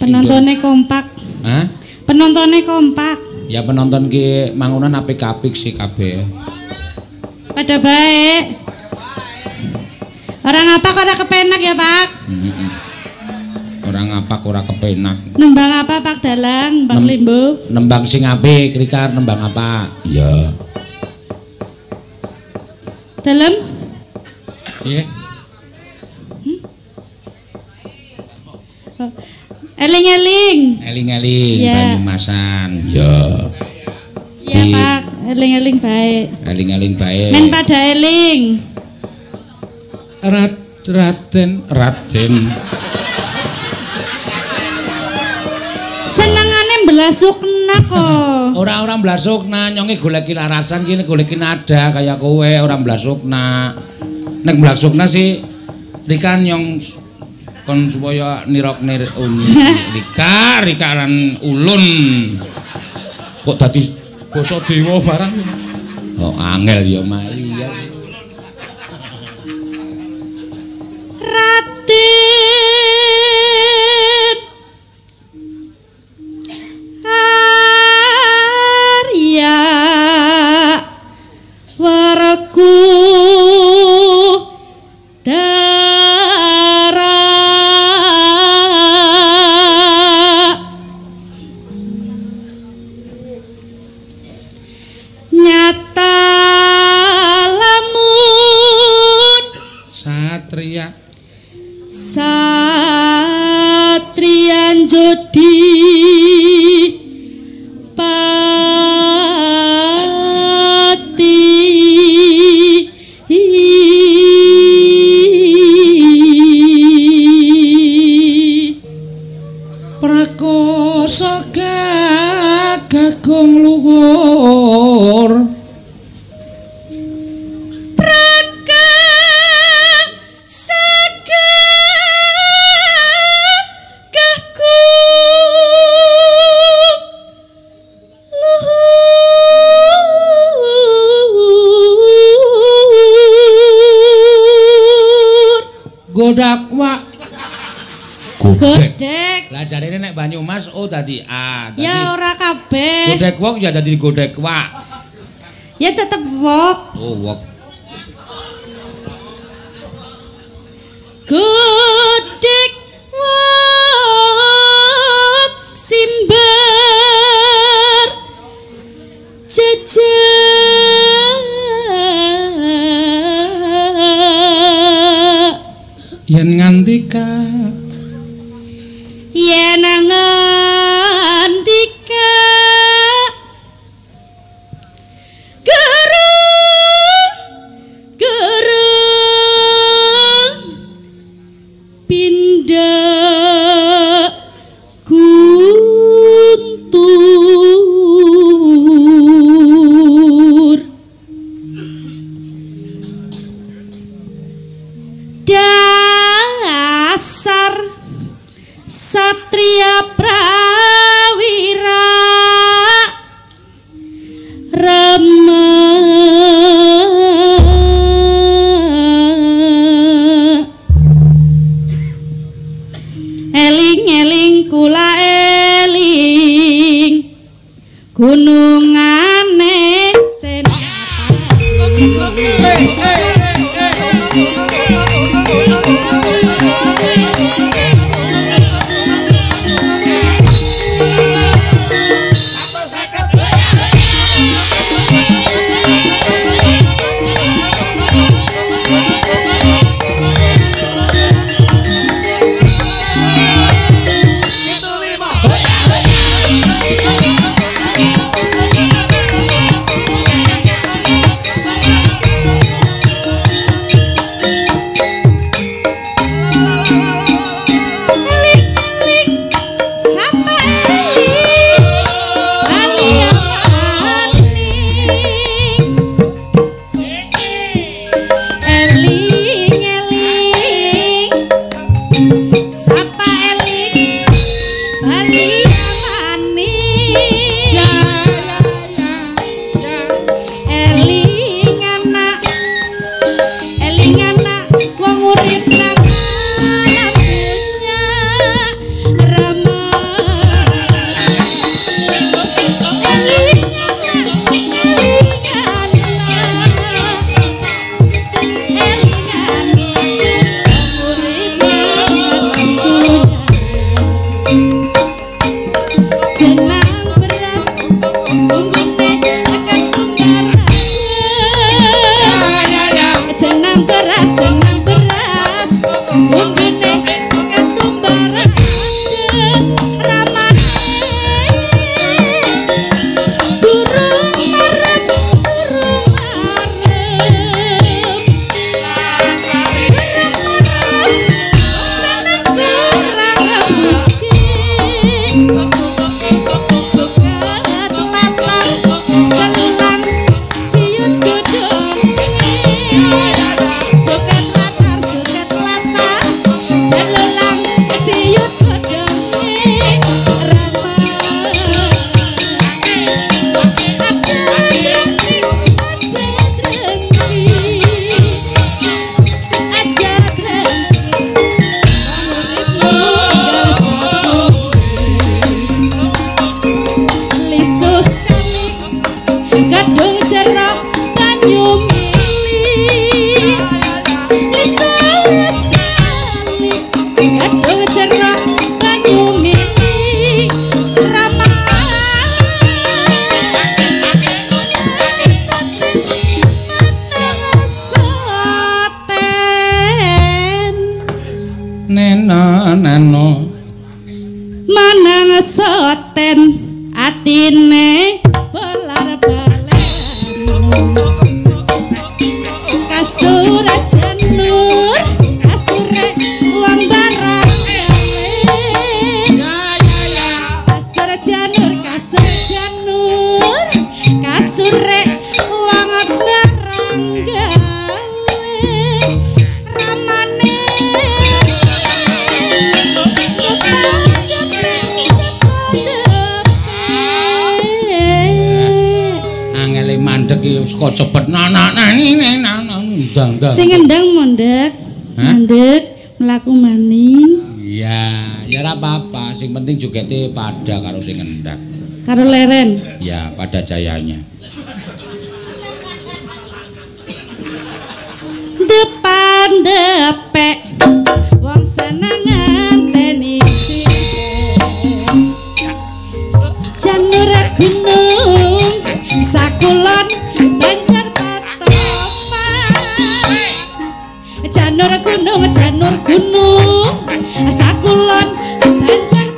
Penontonnya kompak. Hah? Penontonnya kompak. Ya penonton ki mangunan apik-apik sih kabeh. Pada baik. Orang apa ora kepenak ya, Pak? Orang ngapak ora kepenak. Nembang apa Pak Dalang, Bang Limbo? Nembang sing apik, Rikar nembang apa? Iya. Dalem? Iya. Eling-eling. Eling-eling ya. Banyumasan. Ya. Iya, Pak. Eling-eling baik. Eling-eling baik. Men pada eling. Raden. Senengane mblasukna kok. Ora mblasukna, nyonge goleki larasan kene goleki nada kaya kowe ora mblasukna. Nek mblasukna sih Rika nyong kon supaya nirok-nir Rika lan ulun. Kok dadi basa dewa barang. Oh, angel ya mali ya. Satriyan Jodi prakoso gagong luhur Godek. Lah jarene nek Banyumas dadi A. Ya ora kabeh. Godek wok ya dadi godek wak. Ya tetep wok. Oh, wok. Godek wok simbar jejak yen ngandika yen ngandika gerung pindah guntur dasar Satria Prawira Rama eling-eling kula eling gunungane manang soten atine belar balen kasur janur kasure uang barang kasur janur kasure uang barang gawe ramane angele mandek iki kok cepet nanani ndang. Sing ngendang mondek. Mandek mlaku maning. Iya, ya ora apa-apa, sing penting jogete pada karo sing ngendang. Karo leren. Ya, pada jayanya. Depan depek wong seneng nganteni janur gunung sakulon banjar janur gunung sakulon banjar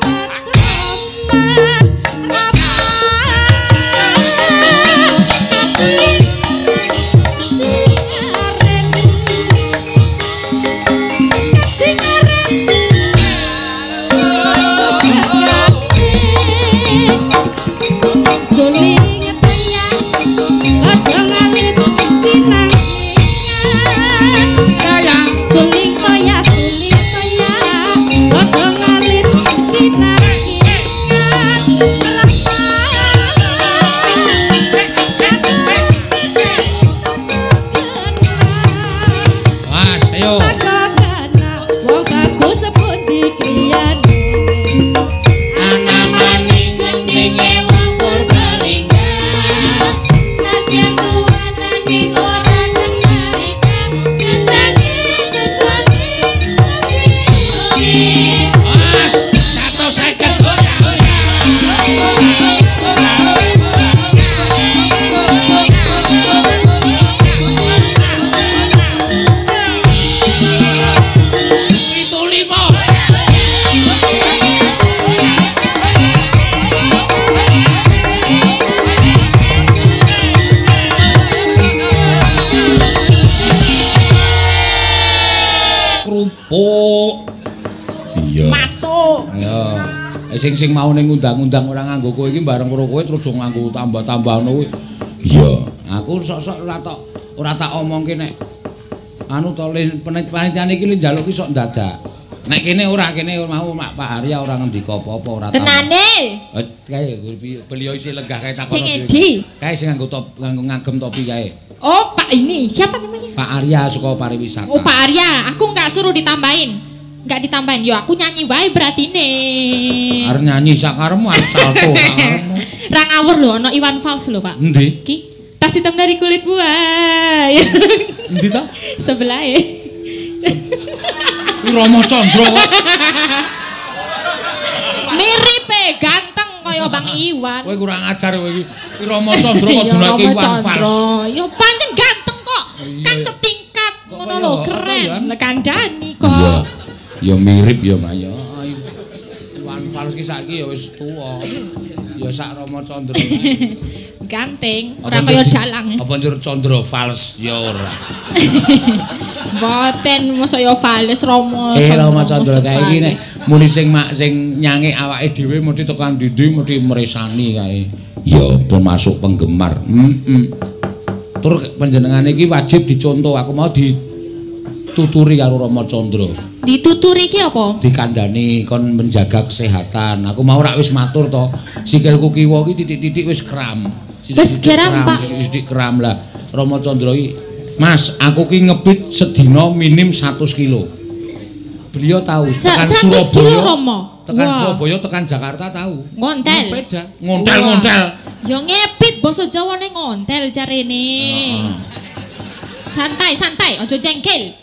patoman suling tanya godhong alit cinang kaya suling toya godhong alit cinang Mas, ayo. Wong bagus pundi kriyane Ana maning Ninge wong Purbalingga Sadyan tuwa nanging ora kenalika Ngendani Mas, 150 kerupuk. Iya. Masuk. Ya. Sing mau ning undang-undang ora nganggo kowe iki bareng karo kowe terus do nganggo tambah-tambahno kuwi. Iya. Aku sok-sok ora tak omongke nek anu to panitia iki njaluk ki sok dadak. Nek kene ora kene mau Pak Arya ora ngendika apa-apa ora tahu. Tenane. Kae beliau isi lenggah kae takon. Sing Edi. Kae sing nganggo ngagem topi kae. Oh, Pak ini. Siapa namanya? Pak Arya saka pariwisata. Oh, Pak Arya. Aku nggak suruh ditambahin. Nggak ditambahin. Yo, aku nyanyi wae berarti nih. Arep nyanyi sakaremu arep salto sakaremu. Ra ngawur lho, ana Iwan Fals lho, Pak. Endi? Ki, tas hitam dari kulit buaya. Endi ta? Sebelahe. Rama Candra kok. Mirip ganteng kaya Bang Iwan. Kowe kurang ajar kowe iki. Rama Candra kok dunake Iwan Fals. Yo pancen ganteng kok. Kan setingkat ngono lho, keren. Kandhani kok. Iya. Ya mirip ya, Mak ya. Iwan Fals ki saiki ya wis tuwa. Ya sak Rama Candra. Ganteng, ora kaya dalang. Apa njur Candra Fals ya ora. Boten mosok ya Fals Rama Rama Candra kae iki nek muni sing nyanyi awake dhewe mesti tekan ndi mesti mresani kae. Ya, termasuk penggemar. Tur panjenengane iki wajib dicontoh. Aku mau dituturi karo Rama Candra. Dituturi iki apa? Dikandani kon menjaga kesehatan. Aku mau rak wis matur to. Sikilku kiwa iki titik-titik wis kram. Wis kram, Pak. Sithik kram lah. Rama Candra iki, Mas, aku ki ngebit sedina minim 100 kilo. Beliau tahu tekan 100 kilo Rama. Tekan Surabaya, tekan Jakarta tahu. Ngontel. Sepeda, ngontel-ngontel. Ya ngepit basa Jawane ngontel jarene. Santai-santai, aja jengkel.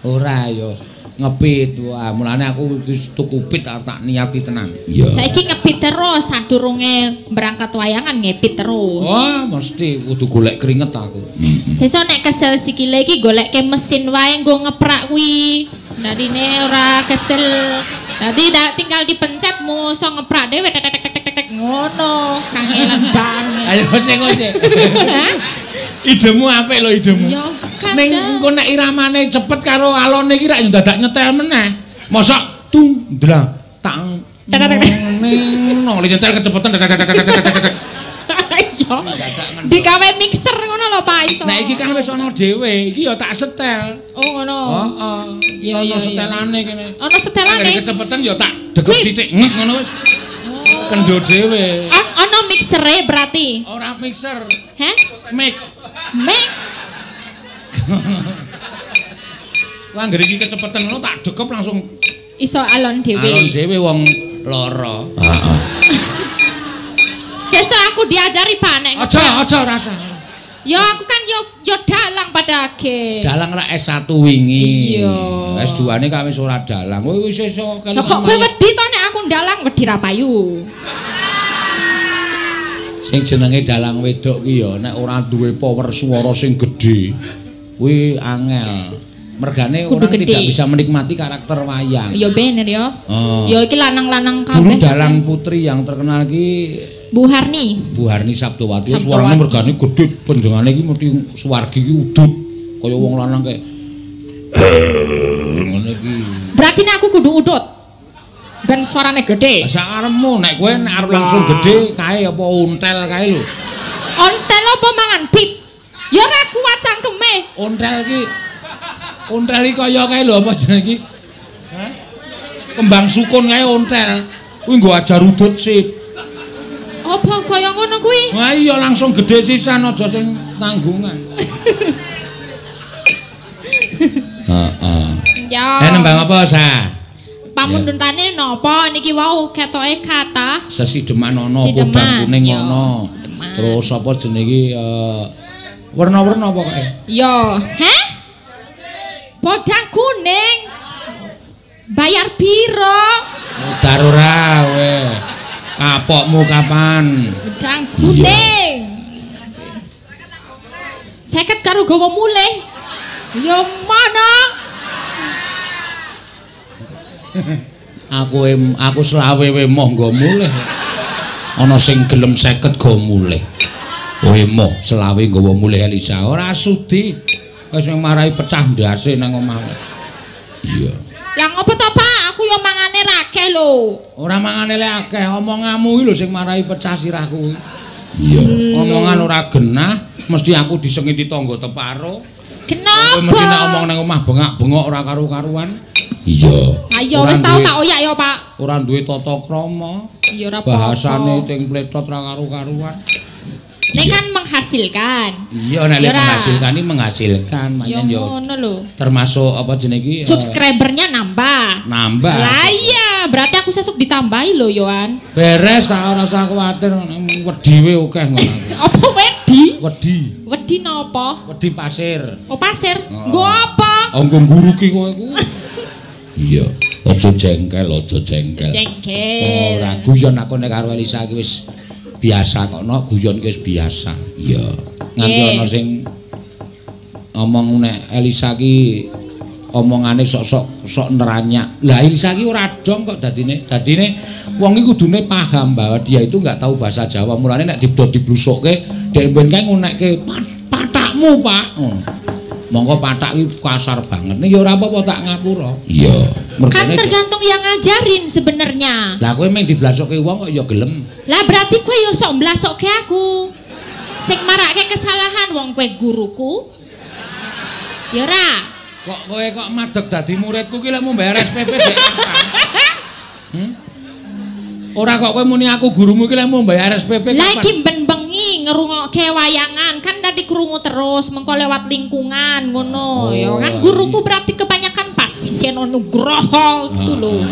Ora ya. Ngepit. Wah, mulane aku wis tuku pit tak niati tenan. Iya. Saiki ngepit terus sadurunge berangkat wayangan ngepit terus. Wah, mesti kudu golek keringet aku. Sesuk nek kesel sikile iki golekke mesin wae nggo ngeprak kuwi. Darine ora kesel Dadi tinggal dipencet muso ngeprak dhewe tek ngono. Kangelan banget. Ayo sing. Idemu apik lho idemu. Ya kan. Ning engko nek iramane cepet karo alone iki rak dadak nyetel meneh. Mosok tung ndlang tang. Ning no nyetel kecepetan. Iya. Digawe mixer ngono lho Pak iso. Nah iki kan wis ana dhewe, iki ya tak setel. Oh ngono. Heeh. Iya iya setelane kene. Ana setelane. Nek kecepetan ya tak degep sithik ngono wis. Kendo dhewe. Ana mixere berarti. Ora mixer. Heh? Mic. Wah anggere iki kecepetan ngono tak degep langsung iso alon dhewe. Alon dhewe wong lara. Heeh. Sesuk aku diajari Pak nek. Aja rasa. Ya aku kan yo dalang pada age. Dalang ra S1 wingi. Iya. S2-ne kawis ora dalang. Kowe wis iso Kok kowe wedi to nek aku dalang wedi ra payu. Sing jenenge dalang wedok ki ya nek ora duwe power swara sing gedhe kuwi angel. Mergane orang tidak bisa menikmati karakter wayang. Ya bener ya. Oh. Ya iki lanang-lanang Dulu kabeh. dalang putri yang terkenal ki Bu Harni. Bu Harni Sabtowati. Suarane mergane gedhe, penjengane iki mesti suwargi ki udut kaya wong lanang kayak ngene iki. Berarti nek aku kudu udut. Ben suarane gede. Sak arepmu nek kowe nek arep langsung gede kae apa untel kae lho. Ontel apa mangan pit? Ya ora kuat cangkeme. Untel iki kaya kae lho apa jenenge iki? Hah? Kembang sukun kae untel. Kuwi nggo ajar udut sip. Apa kaya ngono kuwi? Wah iya langsung gede sisan aja sing tanggungan. Heeh. Ya. Nembang apa sa? Pamunduntane napa niki wau ketoke kata Sesideman ana, podang kuning ana. Terus apa jenenge iki warna-warna apa kae? Ya, heh? Podang kuning. Bayar piro? Dar ora we. Kapokmu kapan? Podang kuning. 50 karo gawa mulih. Ya mana? Aku selawe we monggo mulih. Ana sing gelem 50 go mulih. Kowe moh selawe nggawa mulih Elisa. Ora sudi. Wis marai pecah ndase nang omah. Iya. Lah ngopo to, Pak? Aku yo mangane rakeh lho. Ora mangane lek akeh, omonganmu iki lho sing marai pecah sirahku. Iya. Omongan ora genah, mesti aku disengiti tangga teparo. Kenapa? Kowe mesti nek omong nang omah bengak-bengok ora karu-karuan. Iya. Ayo wis tau tak oyak ya, Pak. Ora duwe tata krama. Iya ora apa-apa. Bahasane ting pletot ora karu-karuan. Nek kan menghasilkan. Iya nek menghasilkan iki menghasilkan, ya manyen yo. Ngono lho. Termasuk apa jenenge iki? Subscribernya nambah. Nambah. Lah iya, berarti aku sesuk ditambahi lho, Yohan. Beres tak ora usah kuwatir, wedi we akeh ngono. Apa wedi? Wedi. Wedi napa? Wedi pasir. Oh, pasir. Nggo apa? Nggo nguruki kowe ku. Iya, aja jengkel, aja jengkel. Jengkel. Ora guyon aku nek karo Elisa iki wis biasa kok, no guyon ki wis biasa. Iya. Nganti ana sing ngomong nek Elisa ki omongane sok neranyak. Lah Elisa ki ora dong kok dadine. Dadine wong iki kudune paham bahwa dia itu enggak tahu bahasa Jawa. Mulane nek diblusukke dhek ben kae ngunekke patakmu, Pak. Monggo patak iki kasar banget. Ning ya ora apa-apa tak ngapura. Iya. Kan tergantung yang ngajarin sebenarnya. Lah kowe meng diblasokke wong kok ya gelem. Lah berarti kowe yo sok mblasokke aku. Sing marake kesalahan wong kowe guruku. Ya ora. Kok kowe kok madeg dadi muridku ki lek mau bayar SPP dek kapan? Ora kok kowe muni aku gurumu ki lek mau bayar SPP kapan? Lah iki ben bengi ngrungokke wayangan kan tadi krungu terus mengko lewat lingkungan ngono ya kan guruku berarti kebanyakan pasien Nugroho gitu lho.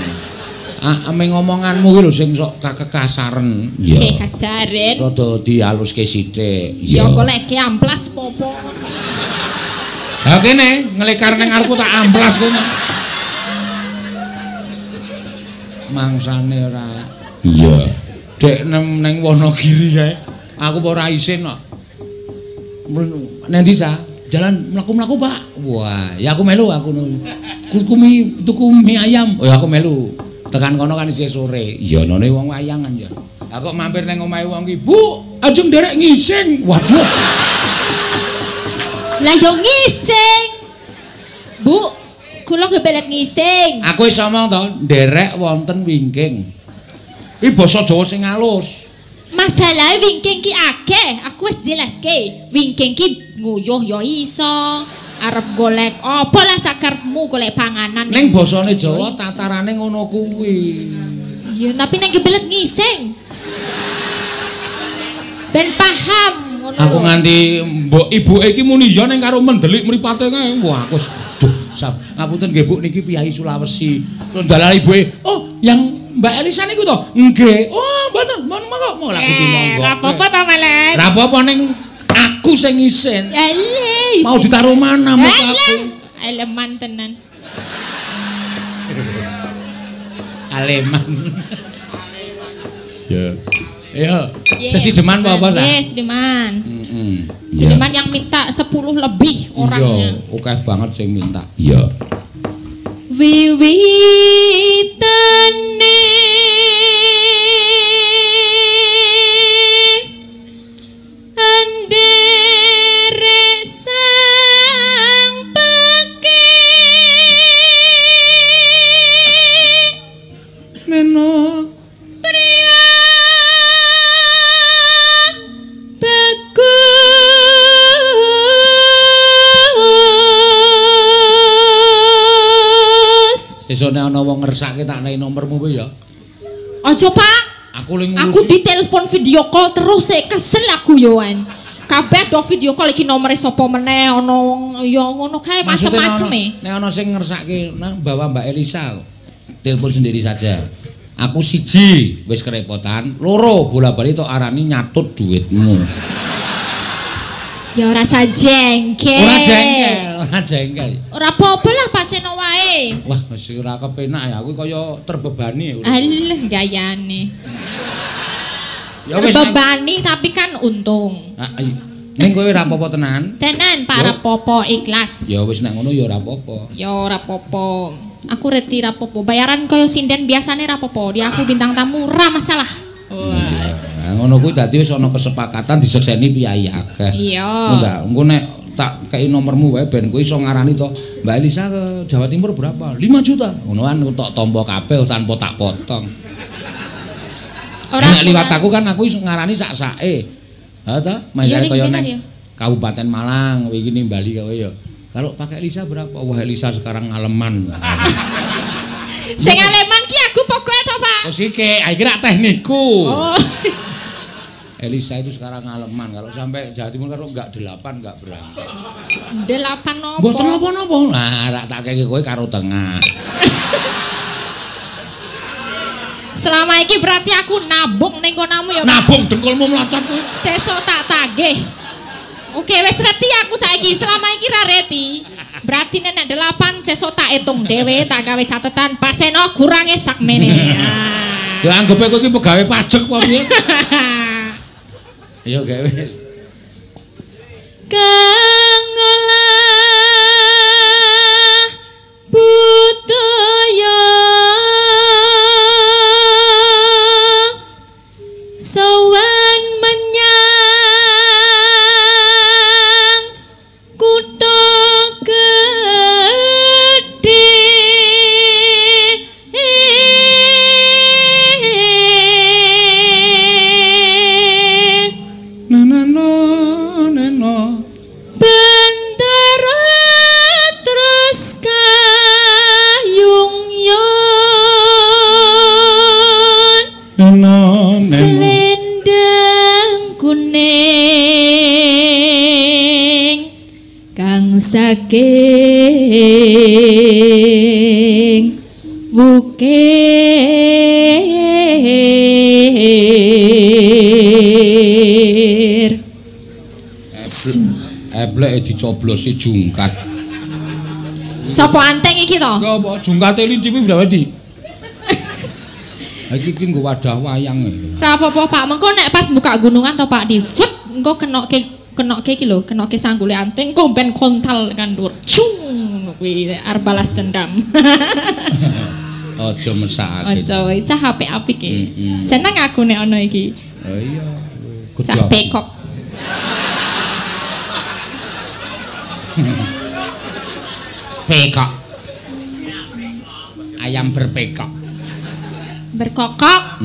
Ame ngomonganmu ki lho sing sok kekasaren. Iya. Kasaren. Rada dialuske sithik. Ya goleke amplas popo. Ha kene ngelekar ning arepku tak amplas kene. Mangsane ora. Iya. Dek neng Wonogiri kae. Aku ora isin kok. Nanti jalan mlaku-mlaku, Pak. Wah, ya aku melu aku tuku mie ayam. Oh ya aku melu. Tekan kono kan isih sore. Ya none wong wayangan ya. Lah kok mampir nang omahe wong ki, "Bu, ajeng nderek ngising." Waduh. Lah yo ngising. Bu, kula kebelet ngising. Aku wis omong to, nderek wonten wingking. Iki basa Jawa sing halus. Masalahe wingking ki akeh, aku wis jelaske. Wingking ki nguyuh yo iso. Arep golek apa lah sakarepmu golek panganan. Ning basane Jawa tatarane ngono kuwi. Iya, tapi nek kebelet ngising. Ben paham ngono. Aku nganti mbok ibuke iki muni ya ning karo mendelik mripate kae. Wah, aku duh, ngapunten nggih Bu niki Piyai Sulawesi. Terus dalan ibuke, "Oh, yang Mbak Elisa niku to?" "Nggih." "Oh, mboten, monggo." Lah iki monggo. Ora apa-apa ta, Melen. Ora apa-apa ning aku sing isin. Alah. Mau ditaruh mana mukaku? Aleman tenan. Aleman. Ya. Ya. Sesideman apa sa? Yes, Sideman. Heeh. Sideman yang minta 10 lebih orangnya. Iya, akeh banget sing minta. Iya. Wiwitane anderek sang peke Neno pria bagus. sesone ana wong ngersake tak nai nomormu kowe ya. Aja, Pak. Aku ling Aku ditelepon video call terus kesel aku yoan. Kabeh do video call iki nomere sapa meneh ana wong ya ngono kae macem-macem e. Nek ana sing ngersake nang bawa Mbak Elisa. Telepon sendiri saja. Aku siji wis kerepotan, loro bola-bali tok arani nyatut duitmu. Ya ora jengkel. Ora jengkel. Ora apa-apa lah paseno wae. Wah, wis ora kepenak ya, aku kaya terbebani. Alah gayane. Ya wis Terbebani tapi kan untung. ning kowe ora apa-apa tenan. Tenan para popo ikhlas. Ya wis nek ngono ya ora apa-apa. Ya ora apa-apa. Aku reti ra apa-apa. Bayaran kaya sinden biasane ra apa-apa. Di aku bintang tamu ra masalah. Nah, ngono kuwi dadi wis ana kesepakatan disekseni piyai akeh. Iya. Enggak, engko nek tak kei nomormu wae ben kowe iso ngarani to, Mbak Elisa ke Jawa Timur berapa? 5 juta. Ngono kan tok tombo kabeh tanpa tak potong. Nek liwat aku kan aku iso ngarani sak-sake. Ha ta? Masane kaya ning Kabupaten Malang iki nimbali kowe ya. Kalau pakai Elisa berapa? Wah, Elisa sekarang ngaleman. Sing aleman ki aku pokoke to, Pak. Oh sike, iki rak teknikku. Oh. Elisa itu sekarang ngaleman. Kalau sampai Jawa Timur karo enggak 8 enggak berangkat. 8 nopo? Mboten napa-napa. Nah, rak tak keke kowe karo tengah. Selama iki berarti aku nabung ning konamu ya, Pak. Nabung dengkulmu mlacot kowe. Sesuk tak tagih. Oke, wis reti aku saiki. Selama iki ra reti. Berarti nek 8 sesuk tak hitung dhewe, tak gawe catetan. Paseno kurange sakmene. Ya anggepe kowe iki pegawe pajak apa piye? Ayo gawe. Kang olah budaya sowan menyang kutha gedhe Neno Bendera terus kayungyon selendang kuning kang saking bukir Eblek dicoblosi jungkat. Sapa anteng iki to? Ya apa jungkate lincipi berapa di? Iki nggo wadah wayang. Ora apa-apa, Pak. Mengko nek pas buka gunungan to, Pak, di fut engko kenoke iki lho, kenoke sanggule anteng engko ben kontal kan dur. Cung ngono kuwi arep balas dendam. Aja mesakake. Aja wae cah apik-apik iki. Seneng aku nek ana iki. Oh iya. Cah bekok. Pekok. Ayam berpekok. Berkokok.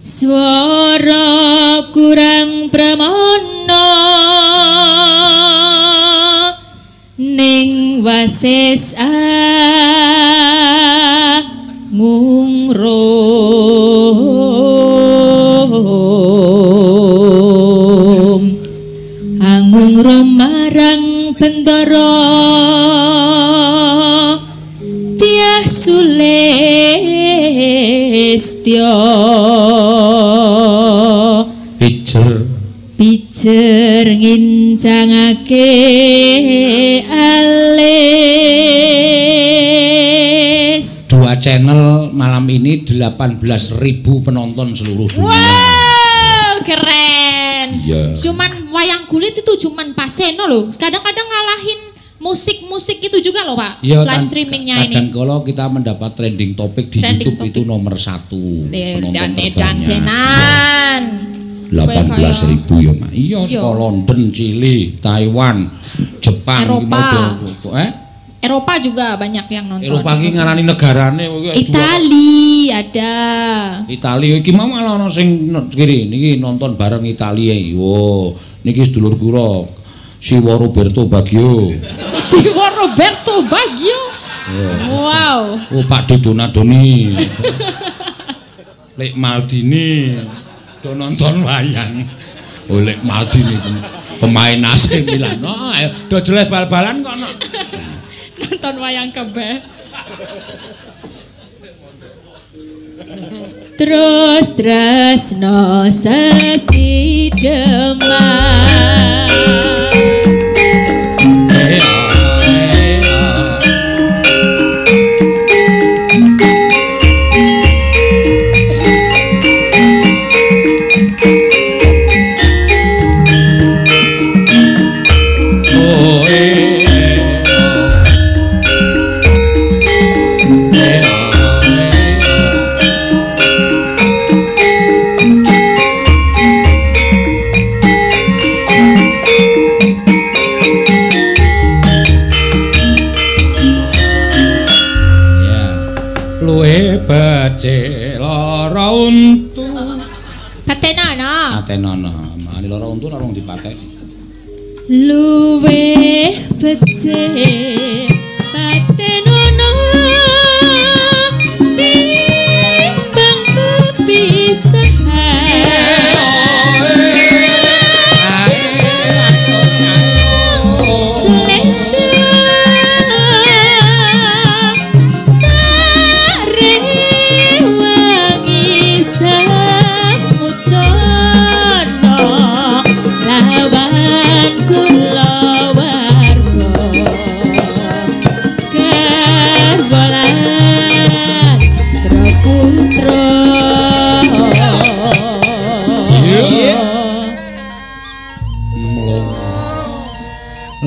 Swara kurang pramana ning wasis angungrum marang bendara Tiah Sulistya pijer ngincangake alis. Dua channel malam ini 18.000 penonton seluruh dunia. Wow, keren. Iya. Cuman wayang kulit itu cuman Paseno loh. Kadang-kadang ngalahin musik-musik itu juga loh Pak. Ya, live streamingnya ini. Kadang kalau kita mendapat trending topik di Trending YouTube topik. itu nomor 1 penonton terbanyak. Dan 18.000 ya Mak. Iya, saka London, Chili, Taiwan, Jepang, Eropa. Eropa juga banyak yang nonton. Eropa iki ngarani negarane Itali ada. Itali iki mau malah ana sing kiri niki nonton bareng Italia. Wo, niki sedulur kula Siwa Roberto Baggio. Siwa Roberto Baggio. Wow. Oh, Pak Donadoni. Lek Maldini do nonton wayang. Oh, Lek Maldini pemain AC Milan. Oh, do jeleh bal-balan kok nonton wayang kebeh. Terus tresno sesi demam. Lara untu. Patenana. Patenana. Mari lara untu ora wong dipatek. Luweh becik patenana timbang kepisahan.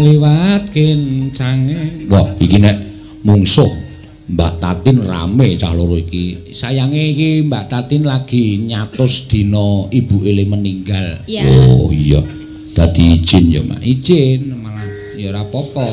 Liwat kincange. Wah, iki nek mungsuh Mbak Tatin rame cah loro iki. Sayange iki Mbak Tatin lagi nyatus dina ibu ele meninggal. Yes. Oh iya. Dadi izin ya, Mak. Izin malah ya ora apa-apa.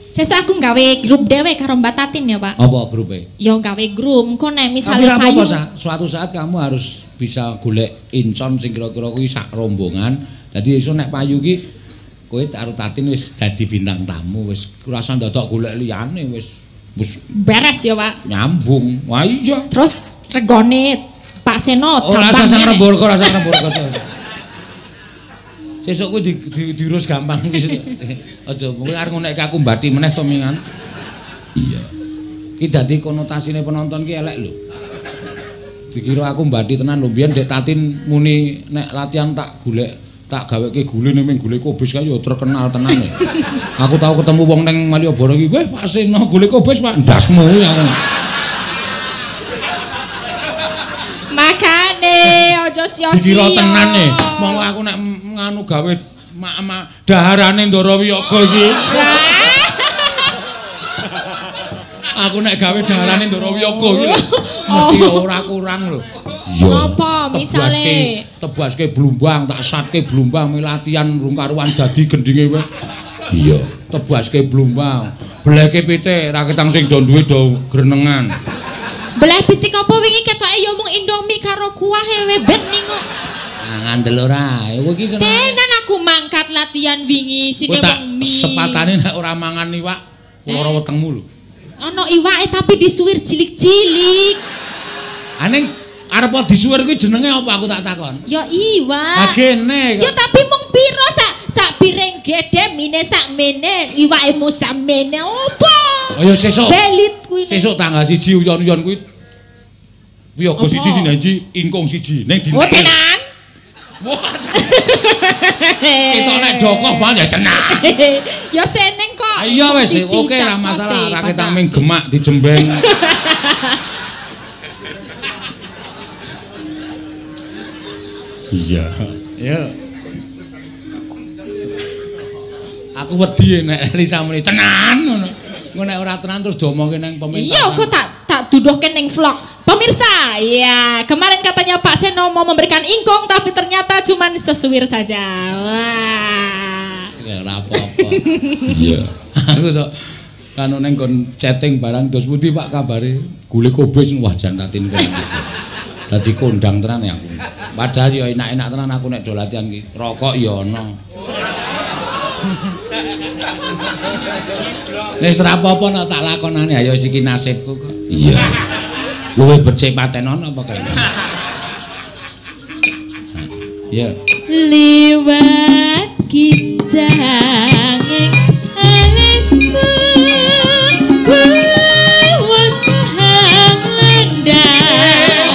Sesa aku gawe grup dhewe karo Mbak Tatin ya, Pak. Apa grupe? Ya gawe grup. Kok nek misale payu. payu. Suatu saat kamu harus bisa golek incon sing kira-kira kuwi sak rombongan. Dadi iso nek payu ki kowe karo Tatin wis dadi bintang tamu, wis ora usah ndodok golek liyane, wis beres ya, Pak. Nyambung. Wah iya. Terus regone Pak Seno ora usah ngrembur, ora usah ngrembur. Sesuk kuwi diurus gampang iki. Aja kowe arep ngonekke aku mbati meneh to mingan. Iya. Iki dadi konotasine penonton ki elek lho. Dikira aku mbati tenan lho, biyen Dek Tatin muni nek latihan tak golek tak gaweke gule ning gule kobis kae ya terkenal tenan. Aku tau ketemu wong ning Malioboro iki, "Weh, Pak Seno gule kobis, Pak." Ndasmu ya. Makane aja sia-sia. Dikira tenan e. Monggo aku nek nganu gawe daharane Ndara Wiyaga iki. Aku nek gawe darane Ndara Wiyaga iki lho. Mesti ora kurang lho. Apa misale tebaske blumbang, tak satke blumbang latihan rung karuan dadi gendinge wae. Iya, tebaske blumbang. Bleke pitik ra ketang sing do duwe do grenengan. Belah pitik apa wingi ketoke ya mung Indomie karo kuah hewe ben kok. Ngandel ora. Kowe iki seneng. Tenan aku mangkat latihan wingi sine wong mie. Sepatane nek ora mangan iwak, lara wetengmu lho. Ana iwake tapi disuwir cilik-cilik. Aning arep disuwir kuwi jenenge apa aku tak takon? Ya iwak. Agene. Ya tapi mung piro sak piring gede mine sak mene iwake mu samene opo? Oh ya sesuk. Belit kuwi. Sesuk tanggal 1 uyon-uyon kuwi. Wiyaga 1 sinanji ingkung 1 ning dina. Oh tenan. Wah. Ketok nek dokoh banget ya tenan. Ya seneng kok. Iya wis oke ra masalah ra ketak ming gemak dijembeng. Iya. Ya. Aku wedi nek Lisa muni tenan ngono. Engko nek ora tenan terus diomongke nang pementasan. Iya, kok tak duduhke ning vlog. Pemirsa, ya kemarin katanya Pak Seno mau memberikan ingkung tapi ternyata cuman sesuwir saja. Wah. Ya ora apa-apa. Iya. Aku sok kanu ning kon chatting barang dos pundi Pak kabare? Gule kobe sing wah jan tatin kene. Dadi kondang tenan ya aku. Padahal ya enak-enak tenan aku nek do latihan ki. Rokok ya ana. Wis ora apa-apa nek tak lakonane ayo iki nasibku kok. Iya. Luwe becik patenon apa kae? Ya. Liwat kijanging alisku kula sahang landang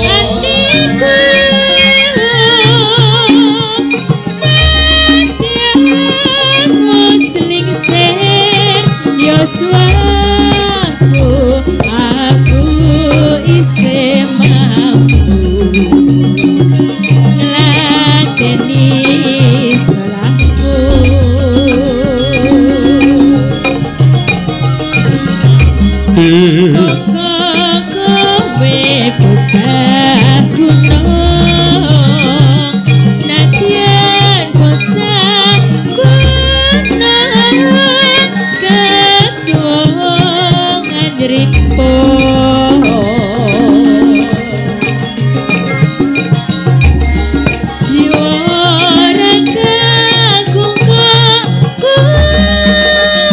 atiku matian musling ser yoswaku aku isih mampu ngladeni salahku kok kowe bocah gunung nadyan bocah gunung kedong anjripo jiwa ragaku kok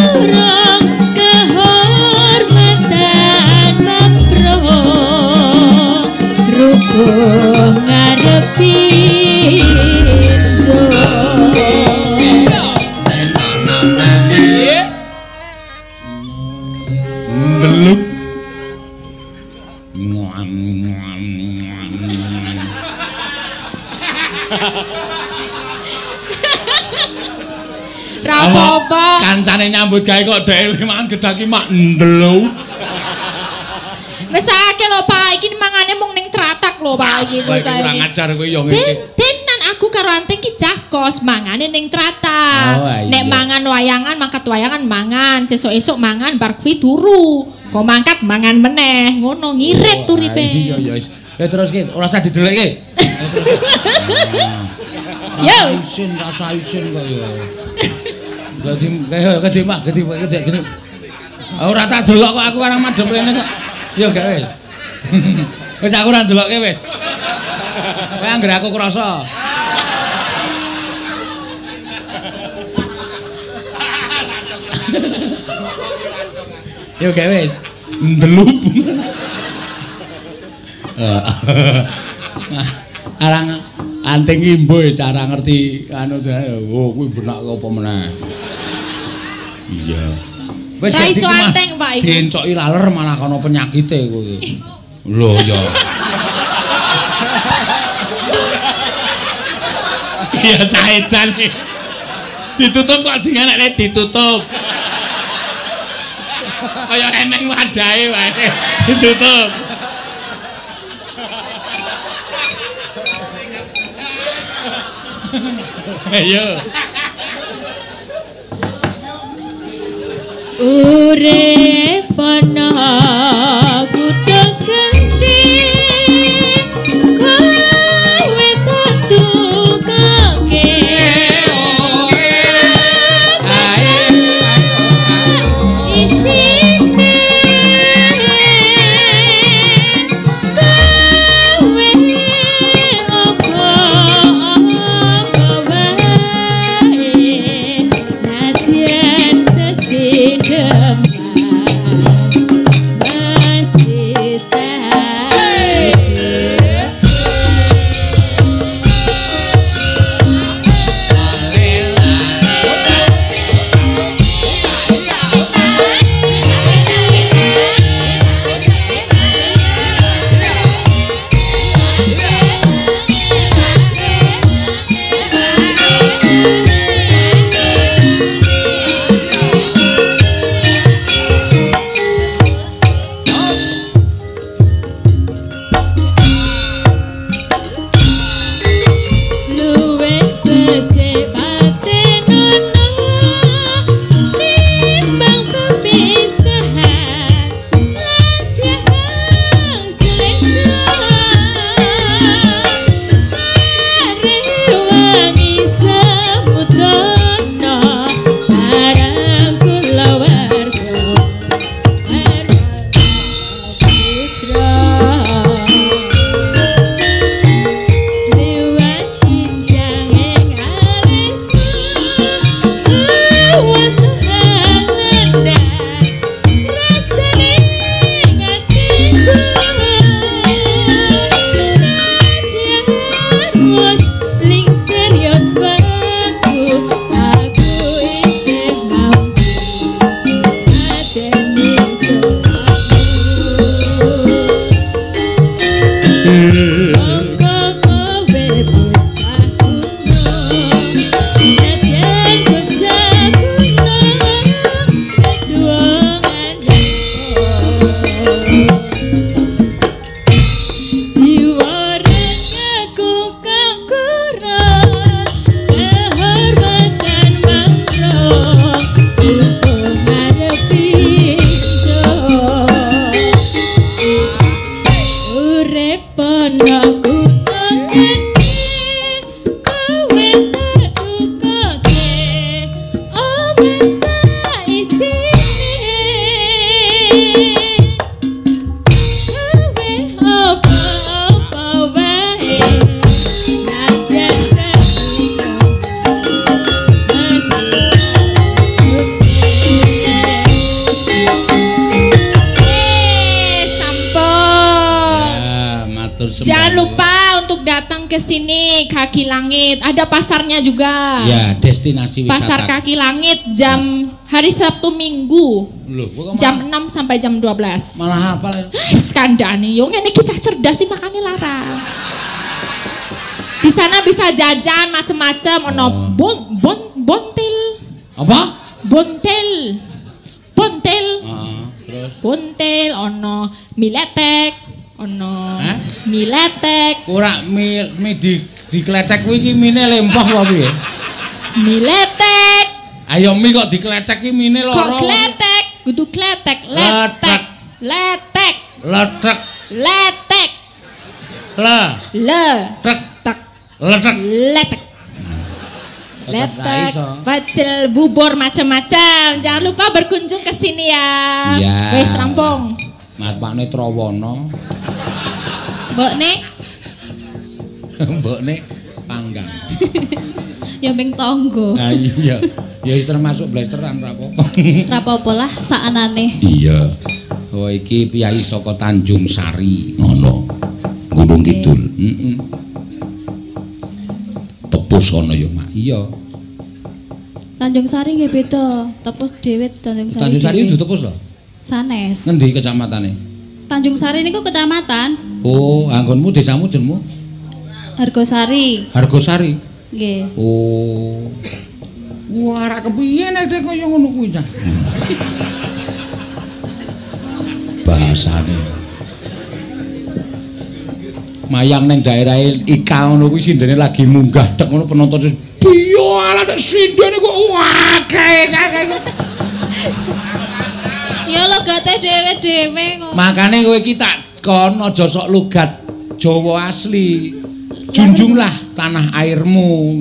kurang kehormatan mapro rukuh ngarepi Ndeluk. Ra apa-apa. Kancane nyambut gawe kok dhewe mangan gedaki mak ndeluk. Wis akeh lho Pak, iki mangane mung ning tratak lho Pak iki bocah Kurang iki. ajar kowe yo ngene. Tenan aku karo Anteng ki cah kos mangane ning tratak. Oh, iya. Nek mangan wayangan mangkat wayangan mangan, sesuk-esuk mangan bar kuwi turu. Kok mangkat mangan meneh, ngono ngirit turipe. Iya ya wis. Ya terus ki ora usah didelekke. Yo. Rasa isin kok ya. Gede mak, gede. Ora tak delok kok aku arang madhep rene kok. Yo gak wis. Wis aku ora ndelokke wis. Kowe anggere aku krasa. Yo gak wis. Ndelup. Arang Anteng ki mbuh cara ngerti anu oh kuwi benak apa meneh. Iya. Wis Ra iso Anteng Pak iku. diencoki laler malah kono penyakite kowe. Lho ya. Iya caedan iki. Ditutup kok dingenekne ditutup. Kaya eneng wadahe wae. Ditutup. Ayo. urip ana kudu ganti kowe tak tukake isine kowe apa wae latihan sesidem ke sini Kaki Langit, ada pasarnya juga. Ya, destinasi wisata. Pasar Kaki Langit jam hari Sabtu Minggu. Loh, jam 6 sampai jam 12. Malah hafal. Skandani, yo ngene iki cah cerdas sih makane larang. Di sana bisa jajan macem-macem, ono bontil. Apa? Bontil. Terus bontil, ono miletek, ono miletek. Ora mi dikletek kuwi iki mine lempah apa piye? Miletek. Ayo mi kok dikletek iki mine loro. Kok kletek? Kudu kletek, letek. Letek. Letek. Letek. Letek. Letek. Letek. Letek, pecel, bubur, macam-macam. Jangan lupa berkunjung ke sini ya. Iya. Wes rampung. Mas Pakne Trawana. Mbokne? Mbokne panggang. Ya ming tangga. Ah iya. Ya wis termasuk blasteran ra apa-apa. Ra apa-apa lah sakanane. Iya. Oh iki piyai saka Tanjung Sari ngono. Gunung Kidul. Heeh. Tepus kono ya, Mak. Iya. Tanjung Sari nggih beda. Tepus dhewe Tanjung Sari. Tanjung Sari itu tepus lho. Sanes. Ngendi kecamatane? Tanjung Sari niku kecamatan. Oh, anggonmu desamu jenengmu? Hargosari. Hargosari. Nggih. Oh. Wah, ra kepiye nek kaya ngono kuwi ta. Bahasane. Mayang neng daerah Ika ngono kuwi sindene lagi munggah tek ngono penonton piye ala nek sindene kok akeh. Ya logate dhewe-dhewe kok. Makane kowe iki tak kon aja sok logat Jawa asli. Junjunglah tanah airmu,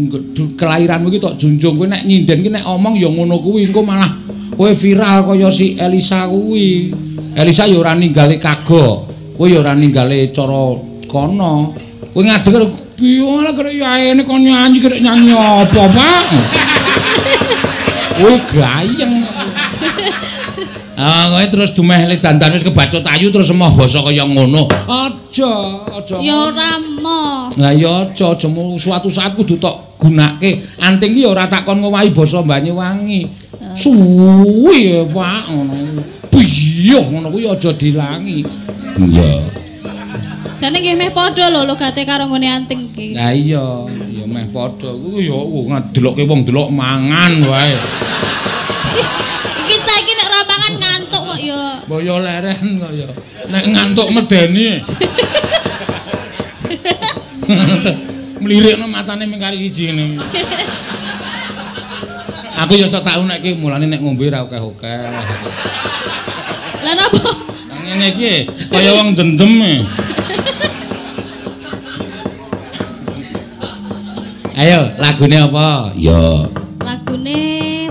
kelahiranmu iki tok junjung. Kowe nek nyinden ki nek omong ya ngono kuwi, engko malah kowe viral kaya si Elisa kuwi. Elisa ya ora ninggale kago. Kowe ya ora ninggale cara kono. Kowe ngadeg karo piye ala karo yaene kon nyanyi karo nyanyi apa, Pak? Kowe gayeng. Ah, kowe terus dumeh le dandan wis kebacut ayu terus emoh basa kaya ngono. Aja. Ya ora moh. Lah ya aja suatu saat kudu tok gunake. Anting ki ya ora takon ngowahi basa Banyuwangi. Suwi Pak ngono. Biyuh ngono kuwi aja dilangi. Iya. Jane nggih meh padha lho logate karo nggone anting ki. Lah iya, ya meh padha. Kuwi ya ngedelokke wong delok mangan wae. Iki saiki nek ora mangan ngantuk kok ya. Mbok yo leren kok ya. Nek ngantuk medeni. Mlirikno matane mung kari siji ngene. Aku ya sok tak unekke mulane nek ngombe ra akeh-akeh. Lah napa? Nang ngene iki kaya wong dendem. Ayo, lagune apa? Ya. Lagune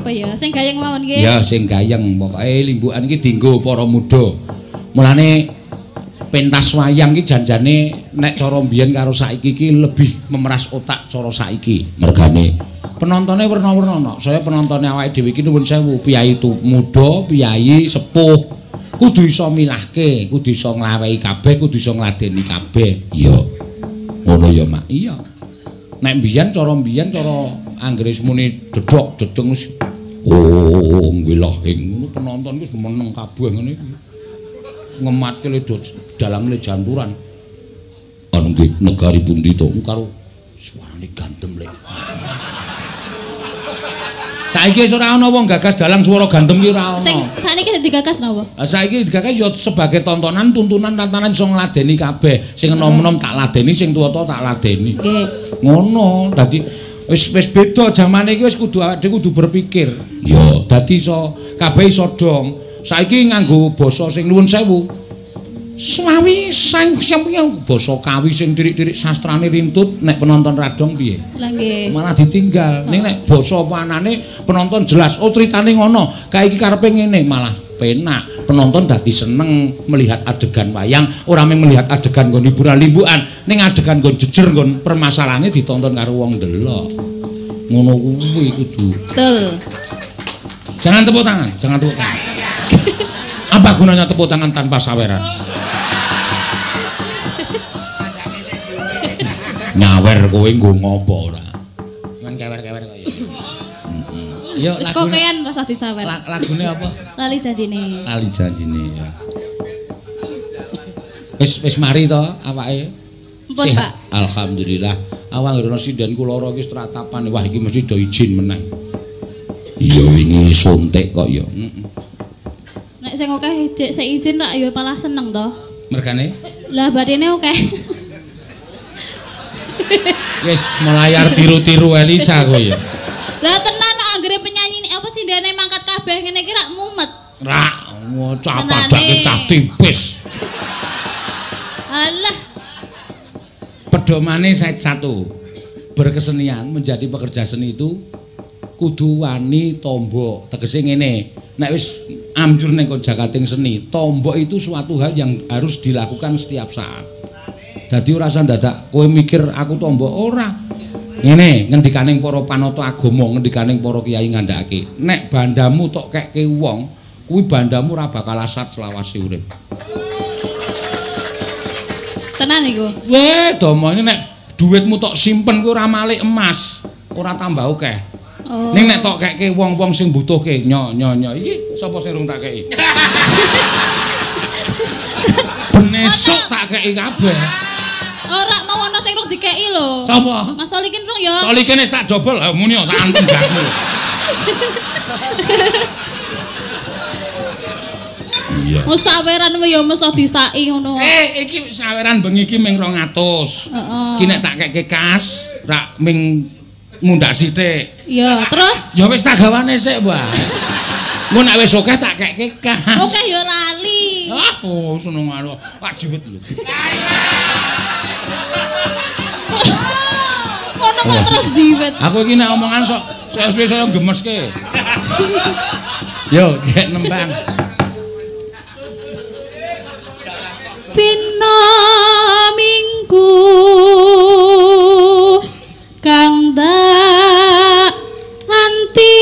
apa ya? Sing gayeng mawon nggih. Ya, sing gayeng. Pokoke limbukan iki dienggo para muda. Mulane pentas wayang iki janjane nek cara mbiyen karo saiki iki lebih memeras otak cara saiki. Mergane penontonnya werna-werna no. Saya penontonnya awake dhewe iki nuwun sewu, piyai muda, piyai sepuh. Kudu iso milahke, kudu iso nglawehi kabeh, kudu iso ngladeni kabeh. Iya. Ngono ya, Mak. Iya. Nek mbiyen cara anggere muni dedok dedeng wis oh ngwilahing penonton wis meneng kabeh ngene iki. Ngematke le dalang le janturan. Anu nggih negari pundi to karo suarane gantem le. Saiki wis ora ana wong gagas dalang swara gantem ki ora ana. Sing saniki digagas napa? Saiki digagas ya sebagai tontonan, tuntunan, tantanan iso ngladeni kabeh. Sing enom-enom tak ladeni, sing tuwa-tuwa tak ladeni. Nggih. Ngono, dadi wis beda jamane iki wis kudu awake kudu berpikir. Ya, dadi iso kabeh iso dong. Saiki nganggo basa sing nuwun sewu. Swawi sang sampeyan basa kawi sing tirik-tirik sastrane rintut nek penonton radong piye? Lah nggih. Malah ditinggal. Ning nek basa panane penonton jelas, oh critane ngono. Kae iki karepe ngene, malah penak. Penonton dadi seneng melihat adegan wayang, ora mung melihat adegan nggon hiburan limbukan, ning adegan nggon jejer nggon permasalahane ditonton karo wong delok. Ngono kuwi kudu. Betul. Jangan tepuk tangan, jangan tepuk tangan. Apa gunanya tepuk tangan tanpa saweran? Nyawer kowe nggo ngopo ora? Ngan kewer-kewer kaya. Yo Wis kokean rasa disawer. Lagune apa? Lali janjine. Lali janjine ya. Wis mari to awake? Mpun, Pak. Alhamdulillah. Awang ngrono sinden kula ora wis tratapan. Wah iki mesti do izin meneh. Iya wingi suntik kok ya. Nek sing akeh jek sik izin rak ya malah seneng to. Mergane? Lah badine akeh. Wis melayar tiru-tiru Elisa kowe ya. Lah tenan anggere penyanyi apa sih ndene mangkat kabeh ngene iki rak mumet. Rak, cah padake cah tipis. Alah. Pedomane satu. Berkesenian menjadi pekerja seni itu kudu wani tombok. Tegese ngene, nek wis amjur ning jagating seni, tombok itu suatu hal yang harus dilakukan setiap saat. Dadi ora usah dadak kowe mikir aku tombok ora. Ngene, ngendikaning para panata agama, ngendikaning para kiai ngandhakake, nek bandamu tok kekke wong, kuwi bandamu ora bakal asat selawase urip. Tenan iku. Weh, domone nek dhuwitmu tok simpen kuwi ora malik emas, ora tambah akeh. Oh. Ning nek tok kekke wong-wong sing butuhke, nyo iki sapa sing rung tak keki? Benesuk tak keki kabeh. Ora mau ana sing rung dikeki lho. Sapa? Mas Solikin rung ya. Solikin wis tak dobel, muni tak antum gaku. Iya. Oh saweran ya mesti disaki ngono. Iki saweran bengi iki ming 200. Heeh. Ki nek tak keke kas, rak ming mundak sithik. Iya, terus Ya wis tak gawane sik, Mbah. Engko nek wis akeh tak kekke kas. Oke yo lali. Seneng anu. Pak jiwet lho. Kono kok terus jiwet. Aku iki nek omongan sok suwe-suwe saya gemeske. Yo, gek nembang. Dina Minggu kang dak anti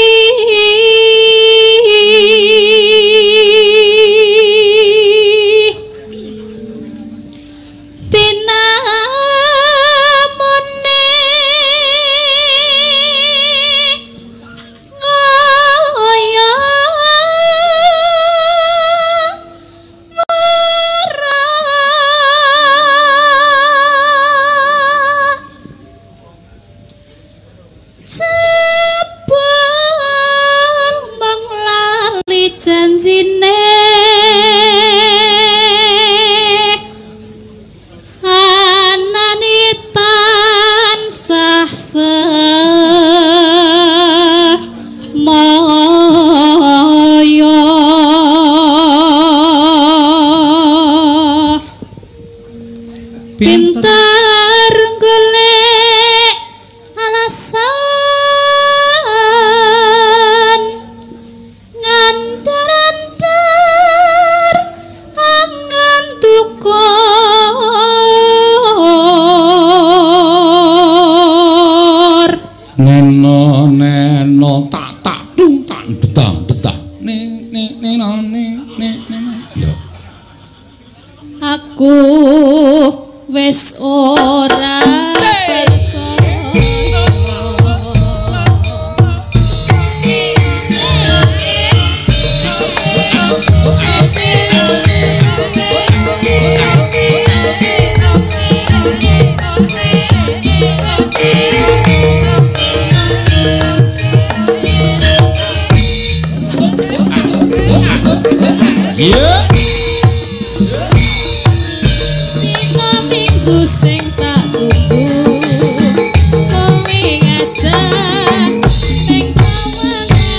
janjine anane tansah semaya pintar golek alasan neno tak dung tak dedah ne ya aku wis ora percaya yeah. Dina Minggu sing tak tunggu kowe ngajak ning tamanku